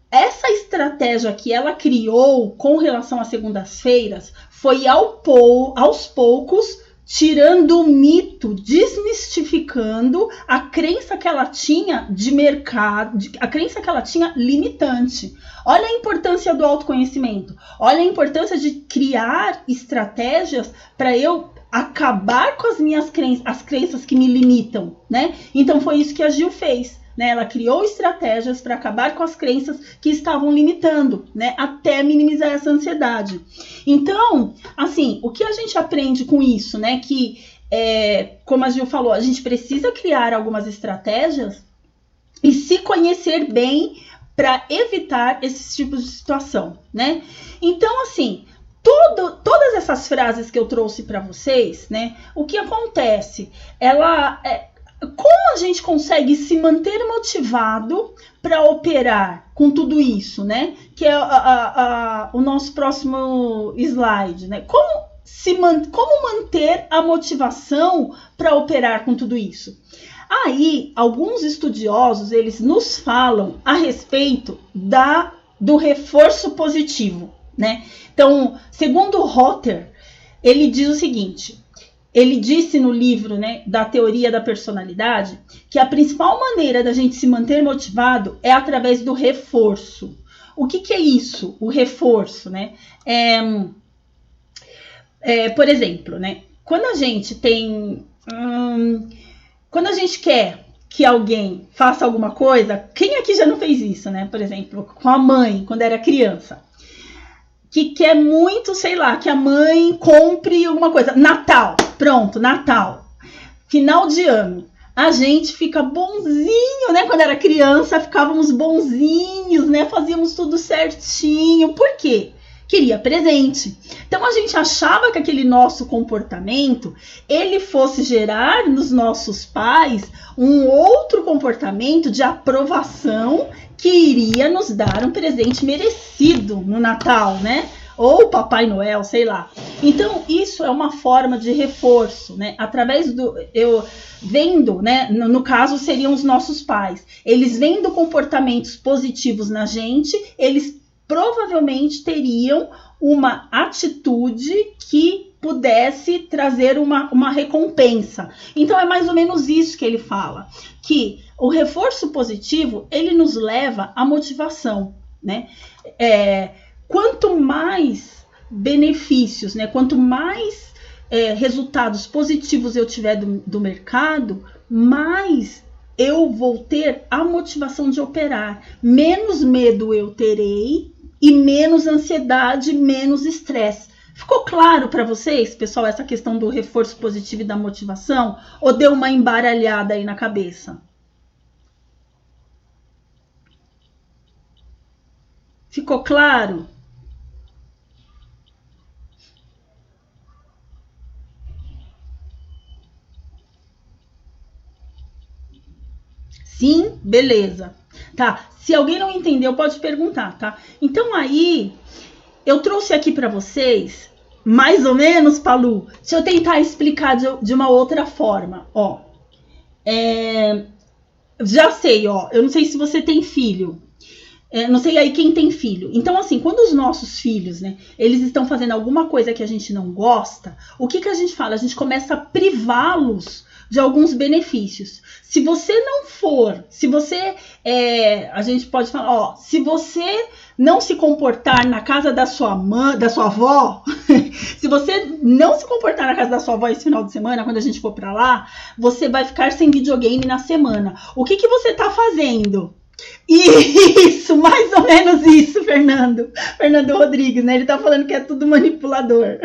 essa estratégia que ela criou com relação às segundas-feiras foi aos poucos tirando o mito, desmistificando a crença que ela tinha de mercado, a crença que ela tinha limitante. Olha a importância do autoconhecimento, olha a importância de criar estratégias para eu acabar com as minhas crenças, as crenças que me limitam, né? Então foi isso que a Gil fez, né? Ela criou estratégias para acabar com as crenças que estavam limitando, né? Até minimizar essa ansiedade. Então, assim, o que a gente aprende com isso, né? Que, como a Gil falou, a gente precisa criar algumas estratégias e se conhecer bem para evitar esses tipos de situação, né? Então, assim, todas essas frases que eu trouxe para vocês, né? O que acontece? Como a gente consegue se manter motivado para operar com tudo isso, né? Que é o nosso próximo slide, né? Como manter a motivação para operar com tudo isso? Aí, alguns estudiosos, eles nos falam a respeito do reforço positivo, né? Então, segundo Rotter, ele diz o seguinte: ele disse no livro, né, da teoria da personalidade, que a principal maneira da gente se manter motivado é através do reforço. O que é isso, o reforço, né? Por exemplo, né, quando a gente quer que alguém faça alguma coisa, quem aqui já não fez isso, né? Por exemplo, com a mãe, quando era criança, que quer muito, sei lá, que a mãe compre alguma coisa. Natal, pronto, Natal. Final de ano. A gente fica bonzinho, né? Quando era criança, ficávamos bonzinhos, né? Fazíamos tudo certinho. Por quê? Queria presente. Então, a gente achava que aquele nosso comportamento, ele fosse gerar nos nossos pais um outro comportamento de aprovação que iria nos dar um presente merecido no Natal, né? Ou Papai Noel, sei lá. Então, isso é uma forma de reforço, né? Através vendo, né? No caso, seriam os nossos pais. Eles vendo comportamentos positivos na gente, eles provavelmente teriam uma atitude que pudesse trazer uma recompensa. Então, é mais ou menos isso que ele fala, que o reforço positivo, ele nos leva à motivação, né? Quanto mais benefícios, né? Quanto mais resultados positivos eu tiver do mercado, mais eu vou ter a motivação de operar. Menos medo eu terei e menos ansiedade, menos estresse. Ficou claro para vocês, pessoal, essa questão do reforço positivo e da motivação? Ou deu uma embaralhada aí na cabeça? Ficou claro? Sim? Beleza. Tá. Se alguém não entendeu, pode perguntar, tá? Então aí, eu trouxe aqui para vocês, mais ou menos, Palu, deixa eu tentar explicar de uma outra forma, ó. Já sei, ó, eu não sei se você tem filho, não sei aí quem tem filho. Então, assim, quando os nossos filhos, né, eles estão fazendo alguma coisa que a gente não gosta, o que a gente fala? A gente começa a privá-los de alguns benefícios. Se você não for, a gente pode falar, ó, se você não se comportar na casa da sua mãe, da sua avó, se você não se comportar na casa da sua avó esse final de semana, quando a gente for pra lá, você vai ficar sem videogame na semana. O que você tá fazendo? Isso, mais ou menos isso, Fernando Rodrigues, né? Ele tá falando que é tudo manipulador.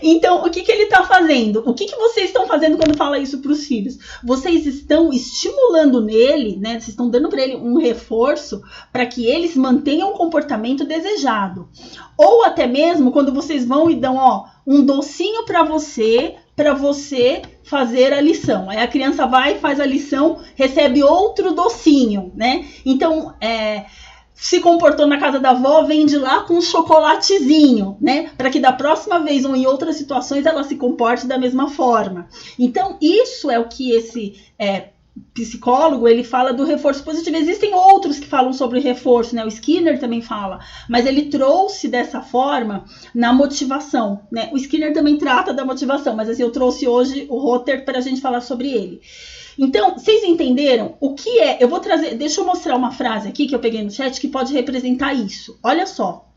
Então, o que ele está fazendo? O que vocês estão fazendo quando fala isso para os filhos? Vocês estão estimulando nele, né? Vocês estão dando para ele um reforço para que eles mantenham o comportamento desejado. Ou até mesmo quando vocês vão e dão, ó, um docinho para você fazer a lição. Aí a criança vai, faz a lição, recebe outro docinho, né? Então, se comportou na casa da avó, vem de lá com um chocolatezinho, né? Para que da próxima vez ou em outras situações ela se comporte da mesma forma. Então, isso é o que esse psicólogo, ele fala do reforço positivo. Existem outros que falam sobre reforço, né? O Skinner também fala, mas ele trouxe dessa forma na motivação, né? O Skinner também trata da motivação, mas assim, eu trouxe hoje o Rotter para a gente falar sobre ele. Então, vocês entenderam o que é? Eu vou trazer, deixa eu mostrar uma frase aqui que eu peguei no chat que pode representar isso. Olha só.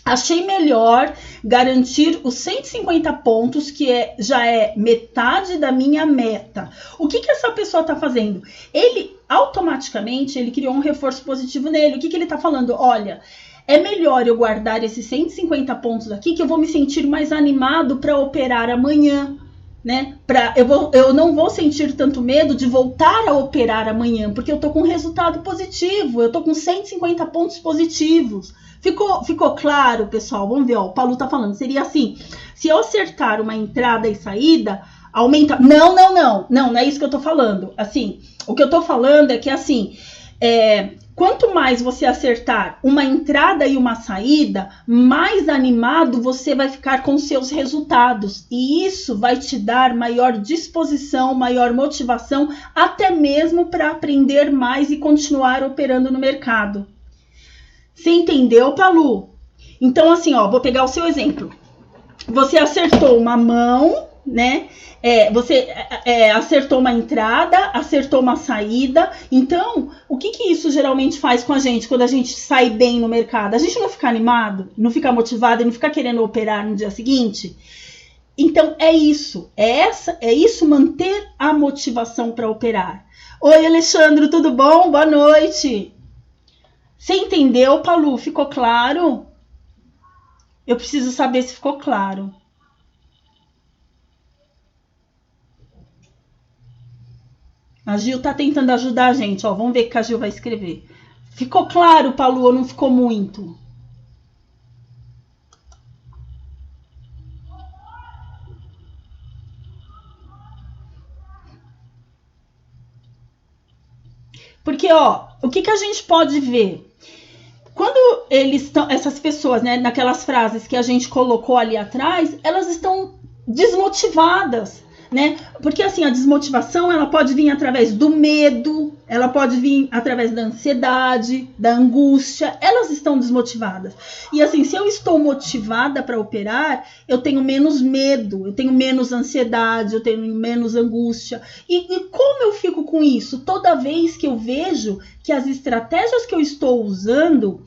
Achei melhor garantir os 150 pontos, que já é metade da minha meta. O que essa pessoa está fazendo? Ele, automaticamente, ele criou um reforço positivo nele. O que ele está falando? Olha, é melhor eu guardar esses 150 pontos aqui, que eu vou me sentir mais animado para operar amanhã. né? Eu não vou sentir tanto medo de voltar a operar amanhã, porque eu tô com resultado positivo, eu tô com 150 pontos positivos. Ficou claro, pessoal? Vamos ver, ó, o Paulo tá falando, seria assim, se eu acertar uma entrada e saída, aumenta... Não é isso que eu tô falando. Assim, o que eu tô falando é que, assim, quanto mais você acertar uma entrada e uma saída, mais animado você vai ficar com seus resultados. E isso vai te dar maior disposição, maior motivação, até mesmo para aprender mais e continuar operando no mercado. Você entendeu, Palu? Então, assim, ó, vou pegar o seu exemplo. Você acertou uma mão, né? Você acertou uma entrada, acertou uma saída. Então, o que isso geralmente faz com a gente quando a gente sai bem no mercado? A gente não fica animado, não fica motivado e não fica querendo operar no dia seguinte? Então, é isso. É isso, manter a motivação para operar. Oi, Alexandre, tudo bom? Boa noite. Você entendeu, Palu? Ficou claro? Eu preciso saber se ficou claro. A Gil tá tentando ajudar a gente, ó. Vamos ver o que a Gil vai escrever. Ficou claro, Palu, ou não ficou muito? Porque, ó, o que a gente pode ver? Quando eles estão, essas pessoas, né, naquelas frases que a gente colocou ali atrás, elas estão desmotivadas, né? Porque assim, a desmotivação, ela pode vir através do medo, ela pode vir através da ansiedade, da angústia, elas estão desmotivadas. E assim, se eu estou motivada para operar, eu tenho menos medo, eu tenho menos ansiedade, eu tenho menos angústia. E como eu fico com isso? Toda vez que eu vejo que as estratégias que eu estou usando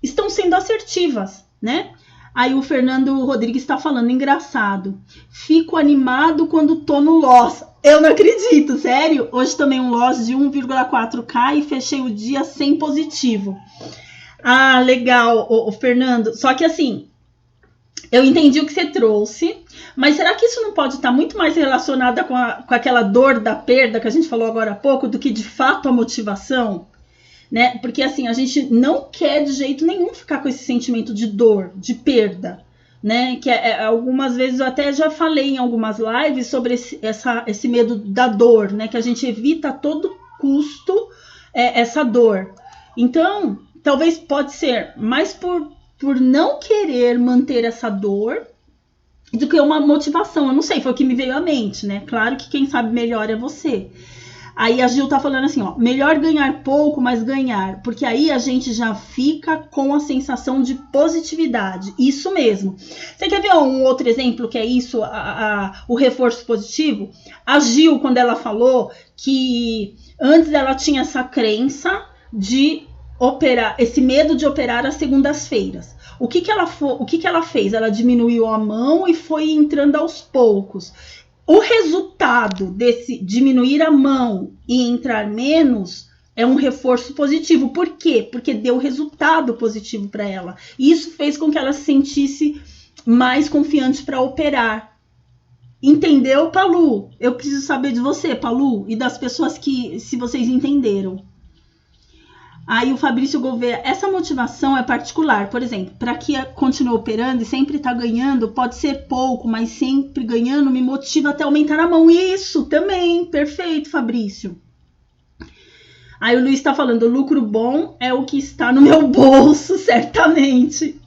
estão sendo assertivas, né? Aí o Fernando Rodrigues está falando, engraçado. Fico animado quando tô no loss. Eu não acredito, sério. Hoje tomei um loss de 1,4K e fechei o dia sem positivo. Ah, legal, o Fernando. Só que assim, eu entendi o que você trouxe, mas será que isso não pode estar muito mais relacionado com aquela dor da perda que a gente falou agora há pouco, do que de fato a motivação? Né? Porque assim, a gente não quer de jeito nenhum ficar com esse sentimento de dor, de perda, né? Que algumas vezes eu até já falei em algumas lives sobre esse medo da dor, né? Que a gente evita a todo custo essa dor. Então, talvez pode ser mais por não querer manter essa dor do que uma motivação. Eu não sei, foi o que me veio à mente, né? Claro que quem sabe melhor é você. Aí a Gil tá falando assim, ó, melhor ganhar pouco, mas ganhar, porque aí a gente já fica com a sensação de positividade, isso mesmo. Você quer ver um outro exemplo que é isso, o reforço positivo? A Gil, quando ela falou que antes ela tinha essa crença de operar, esse medo de operar às segundas-feiras. O que ela fez? Ela diminuiu a mão e foi entrando aos poucos. O resultado desse diminuir a mão e entrar menos é um reforço positivo. Por quê? Porque deu resultado positivo para ela. E isso fez com que ela se sentisse mais confiante para operar. Entendeu, Palu? Eu preciso saber de você, Palu, e das pessoas se vocês entenderam. Aí o Fabrício Gouveia, essa motivação é particular, por exemplo, para que continue operando e sempre tá ganhando, pode ser pouco, mas sempre ganhando me motiva até aumentar a mão. Isso também, perfeito, Fabrício. Aí o Luiz está falando, o lucro bom é o que está no meu bolso, certamente.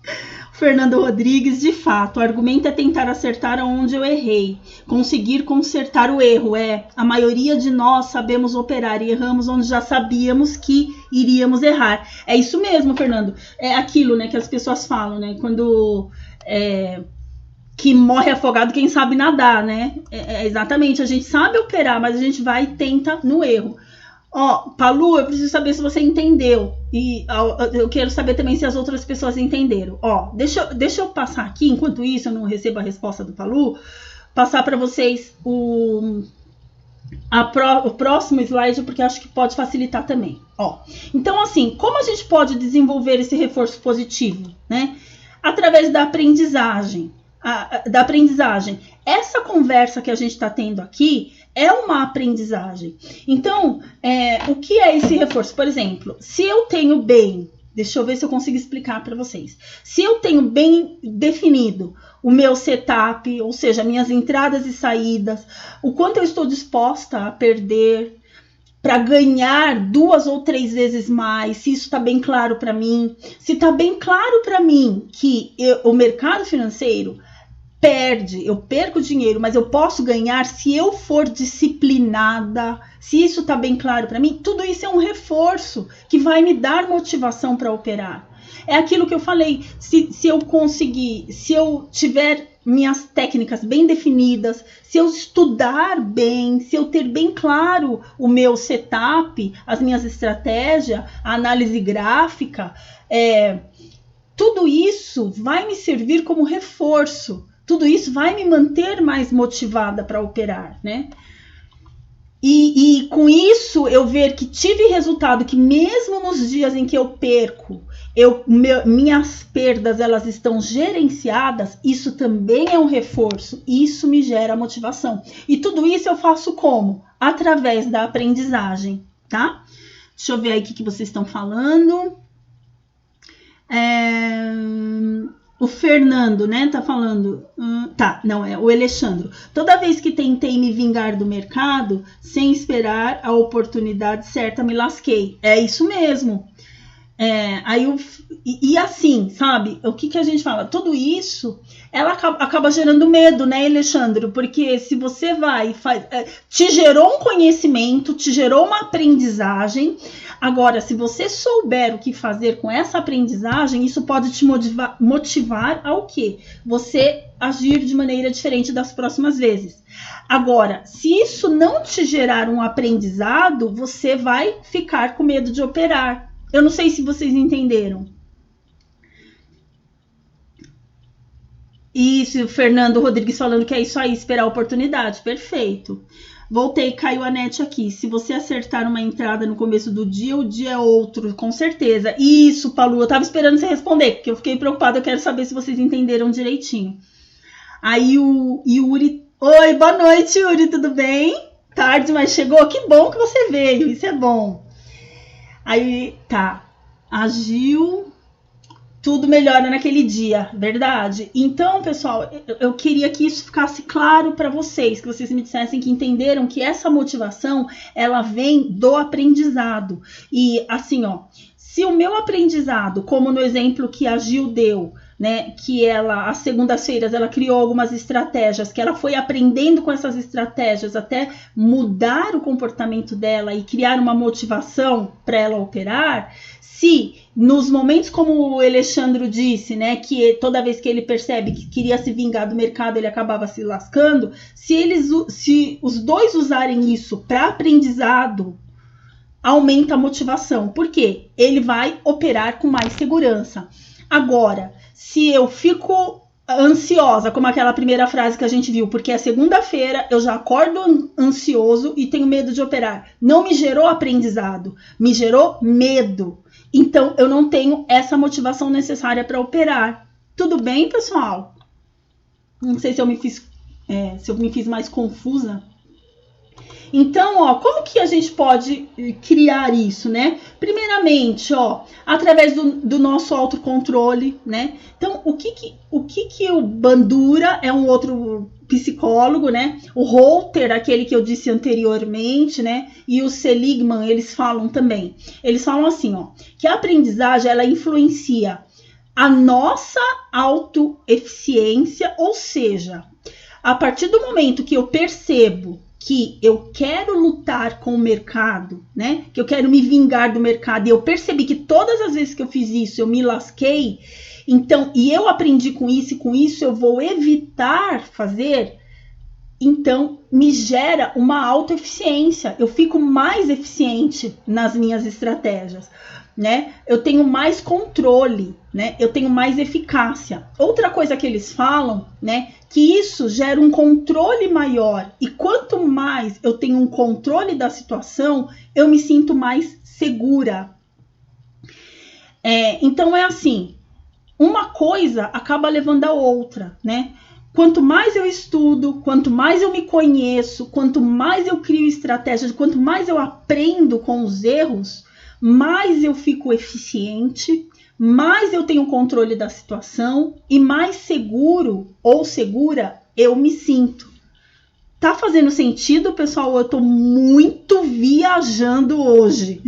Fernando Rodrigues, de fato, o argumento é tentar acertar onde eu errei, conseguir consertar o erro. A maioria de nós sabemos operar e erramos onde já sabíamos que iríamos errar. É isso mesmo, Fernando. É aquilo, né, que as pessoas falam, né, quando que morre afogado quem sabe nadar, né? Exatamente, a gente sabe operar, mas a gente vai e tenta no erro. Ó, Palu, eu preciso saber se você entendeu. E eu quero saber também se as outras pessoas entenderam. Ó, deixa eu passar aqui, enquanto isso eu não recebo a resposta do Palu, passar para vocês o próximo slide, porque acho que pode facilitar também. Ó, então, assim, como a gente pode desenvolver esse reforço positivo, né? Através da aprendizagem. essa conversa que a gente está tendo aqui é uma aprendizagem. Então, o que é esse reforço? Por exemplo, se eu tenho bem, deixa eu ver se eu consigo explicar para vocês. Se eu tenho bem definido o meu setup, ou seja, minhas entradas e saídas, o quanto eu estou disposta a perder para ganhar 2 ou 3 vezes mais, se isso está bem claro para mim, se está bem claro para mim que o mercado financeiro eu perco dinheiro, mas eu posso ganhar se eu for disciplinada, se isso está bem claro para mim, tudo isso é um reforço que vai me dar motivação para operar. É aquilo que eu falei, se eu conseguir, se eu tiver minhas técnicas bem definidas, se eu estudar bem, se eu ter bem claro o meu setup, as minhas estratégias, a análise gráfica, tudo isso vai me servir como reforço. Tudo isso vai me manter mais motivada para operar, né? E com isso eu ver que tive resultado, que mesmo nos dias em que eu perco, minhas perdas elas estão gerenciadas, isso também é um reforço, isso me gera motivação. E tudo isso eu faço como? Através da aprendizagem, tá? Deixa eu ver aí o que vocês estão falando. O Fernando, né, tá falando, o Alexandre. Toda vez que tentei me vingar do mercado, sem esperar a oportunidade certa, me lasquei. É isso mesmo. E assim, sabe, o que a gente fala? Tudo isso, ela acaba gerando medo, né, Alexandre? Porque se você vai, te gerou um conhecimento, te gerou uma aprendizagem. Agora, se você souber o que fazer com essa aprendizagem, isso pode te motivar ao quê? Você agir de maneira diferente das próximas vezes. Agora, se isso não te gerar um aprendizado, você vai ficar com medo de operar. Eu não sei se vocês entenderam. Isso, o Fernando Rodrigues falando que é isso aí, esperar a oportunidade. Perfeito. Voltei, caiu a net aqui. Se você acertar uma entrada no começo do dia, o dia é outro, com certeza. Isso, Paulo, eu tava esperando você responder, porque eu fiquei preocupada, eu quero saber se vocês entenderam direitinho. Aí o Yuri... Oi, boa noite, Yuri, tudo bem? Tarde, mas chegou? Que bom que você veio, isso é bom. Aí, tá, agiu, tudo melhora naquele dia, verdade? Então, pessoal, eu queria que isso ficasse claro para vocês, que vocês me dissessem que entenderam que essa motivação, ela vem do aprendizado. E assim, ó, se o meu aprendizado, como no exemplo que a Gil deu, né, que ela, às segundas-feiras, ela criou algumas estratégias, que ela foi aprendendo com essas estratégias até mudar o comportamento dela e criar uma motivação para ela operar. Se nos momentos como o Alexandre disse, né, que toda vez que ele percebe que queria se vingar do mercado, ele acabava se lascando, se os dois usarem isso para aprendizado, aumenta a motivação. Por quê? Ele vai operar com mais segurança. Agora, se eu fico ansiosa, como aquela primeira frase que a gente viu, porque é segunda-feira, eu já acordo ansioso e tenho medo de operar. Não me gerou aprendizado, me gerou medo. Então, eu não tenho essa motivação necessária para operar. Tudo bem, pessoal? Não sei se eu me fiz mais confusa. Então, ó, como que a gente pode criar isso, né? Primeiramente, ó, através do nosso autocontrole, né? Então, o que o Bandura é um outro psicólogo, né? O Holter, aquele que eu disse anteriormente, né? E o Seligman, eles falam também. Eles falam assim, ó, que a aprendizagem, ela influencia a nossa autoeficiência, ou seja, a partir do momento que eu percebo que eu quero lutar com o mercado, né? Que eu quero me vingar do mercado, e eu percebi que todas as vezes que eu fiz isso, eu me lasquei, então, e eu aprendi com isso, e com isso eu vou evitar fazer, então me gera uma autoeficiência, eu fico mais eficiente nas minhas estratégias, né? Eu tenho mais controle, né? Eu tenho mais eficácia. Outra coisa que eles falam, né? Que isso gera um controle maior. E quanto mais eu tenho um controle da situação, eu me sinto mais segura. Então é assim, uma coisa acaba levando a outra, né? quanto mais eu estudo, quanto mais eu me conheço, quanto mais eu crio estratégias, quanto mais eu aprendo com os erros, mais eu fico eficiente, mais eu tenho controle da situação e mais seguro ou segura eu me sinto. Tá fazendo sentido, pessoal? Eu tô muito viajando hoje.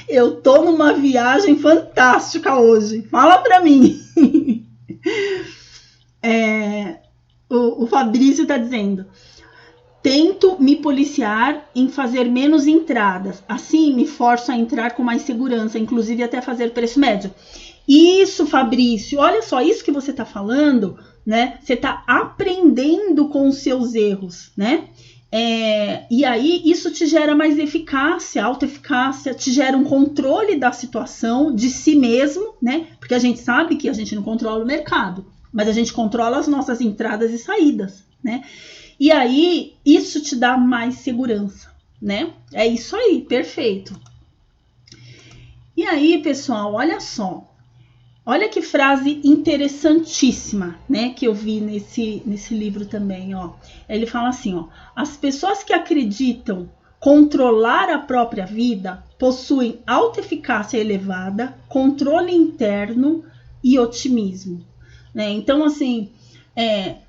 Eu tô numa viagem fantástica hoje. Fala pra mim. O Fabrício tá dizendo: tento me policiar em fazer menos entradas. Assim, me forço a entrar com mais segurança, inclusive até fazer preço médio. Isso, Fabrício, olha só, isso que você está falando, né? Você está aprendendo com os seus erros, né? E aí isso te gera mais eficácia, autoeficácia, te gera um controle da situação, de si mesmo, né? Porque a gente sabe que a gente não controla o mercado, mas a gente controla as nossas entradas e saídas, né? E aí isso te dá mais segurança, né? É isso aí, perfeito. E aí, pessoal, olha só. Olha que frase interessantíssima, né, que eu vi nesse livro também, ó. Ele fala assim, ó: as pessoas que acreditam controlar a própria vida possuem autoeficácia elevada, controle interno e otimismo, né? Então, assim,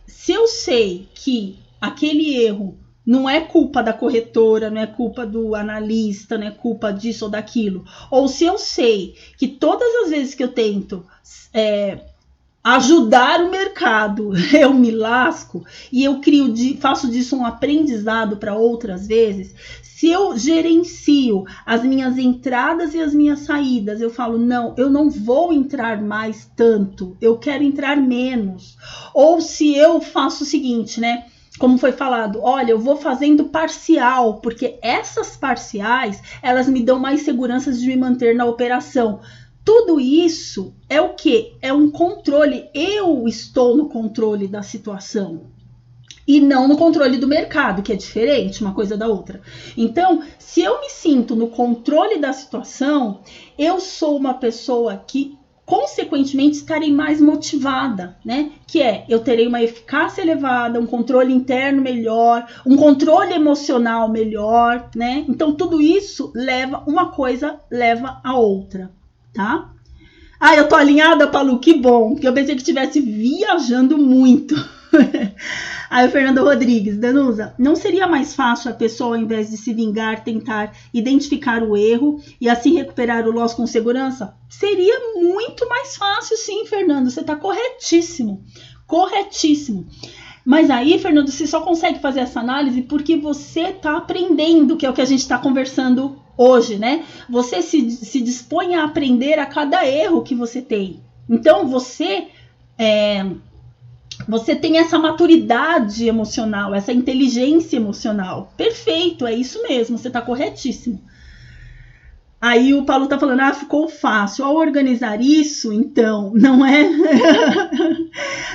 se eu sei que aquele erro não é culpa da corretora, não é culpa do analista, não é culpa disso ou daquilo. Ou se eu sei que todas as vezes que eu tento ajudar o mercado, eu me lasco e eu faço disso um aprendizado para outras vezes. Se eu gerencio as minhas entradas e as minhas saídas, eu falo, não, eu não vou entrar mais tanto, eu quero entrar menos. Ou se eu faço o seguinte, né? Como foi falado, olha, eu vou fazendo parcial, porque essas parciais, elas me dão mais segurança de me manter na operação. Tudo isso é o quê? É um controle. Eu estou no controle da situação e não no controle do mercado, que é diferente uma coisa da outra. Então, se eu me sinto no controle da situação, eu sou uma pessoa que consequentemente estarei mais motivada, né? Que eu terei uma eficácia elevada, um controle interno melhor, um controle emocional melhor, né? Então tudo isso uma coisa leva a outra, tá? Eu tô alinhada, Palu, que bom, porque eu pensei que estivesse viajando muito. Aí o Fernando Rodrigues: Danusa, não seria mais fácil a pessoa, ao invés de se vingar, tentar identificar o erro e assim recuperar o loss com segurança? Seria muito mais fácil, sim, Fernando, você está corretíssimo, corretíssimo. Mas aí, Fernando, você só consegue fazer essa análise porque você está aprendendo, que é o que a gente está conversando hoje, né? Você se dispõe a aprender a cada erro que você tem. Então, você tem essa maturidade emocional, essa inteligência emocional. Perfeito, é isso mesmo, você está corretíssimo. Aí o Paulo está falando, ficou fácil. Ao organizar isso, então, não é?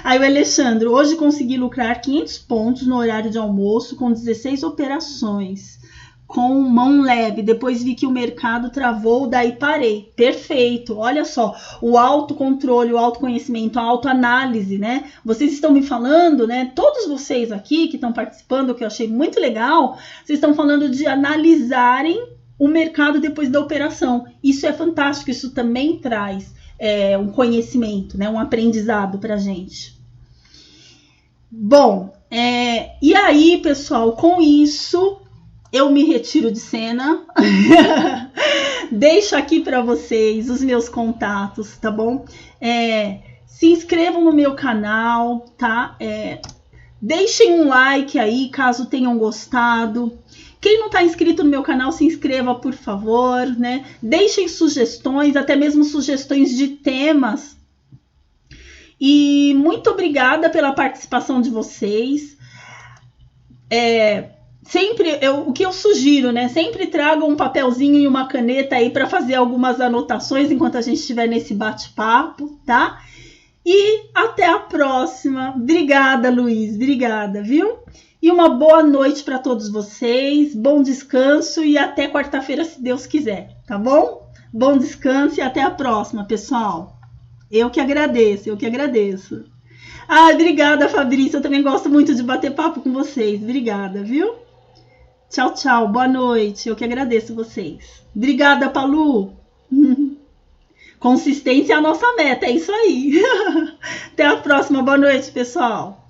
Aí o Alexandre: hoje consegui lucrar 500 pontos no horário de almoço com 16 operações, com mão leve. Depois vi que o mercado travou, daí parei. Perfeito, olha só, o autocontrole, o autoconhecimento, a autoanálise, né? Vocês estão me falando, né? Todos vocês aqui que estão participando, que eu achei muito legal, vocês estão falando de analisarem o mercado depois da operação. Isso é fantástico, isso também traz um conhecimento, né? Um aprendizado pra gente. Bom, e aí, pessoal, com isso eu me retiro de cena. Deixo aqui para vocês os meus contatos, tá bom? Se inscrevam no meu canal, tá? Deixem um like aí, caso tenham gostado. Quem não está inscrito no meu canal, se inscreva, por favor, né? Deixem sugestões, até mesmo sugestões de temas. E muito obrigada pela participação de vocês. O que eu sugiro, né? Sempre tragam um papelzinho e uma caneta aí para fazer algumas anotações enquanto a gente estiver nesse bate-papo, tá? E até a próxima. Obrigada, Luiz. Obrigada, viu? E uma boa noite para todos vocês. Bom descanso e até quarta-feira, se Deus quiser, tá bom? Bom descanso e até a próxima, pessoal. Eu que agradeço, eu que agradeço. Ai, obrigada, Fabrício. Eu também gosto muito de bater papo com vocês. Obrigada, viu? Tchau, tchau. Boa noite. Eu que agradeço vocês. Obrigada, Palu. Consistência é a nossa meta. É isso aí. Até a próxima. Boa noite, pessoal.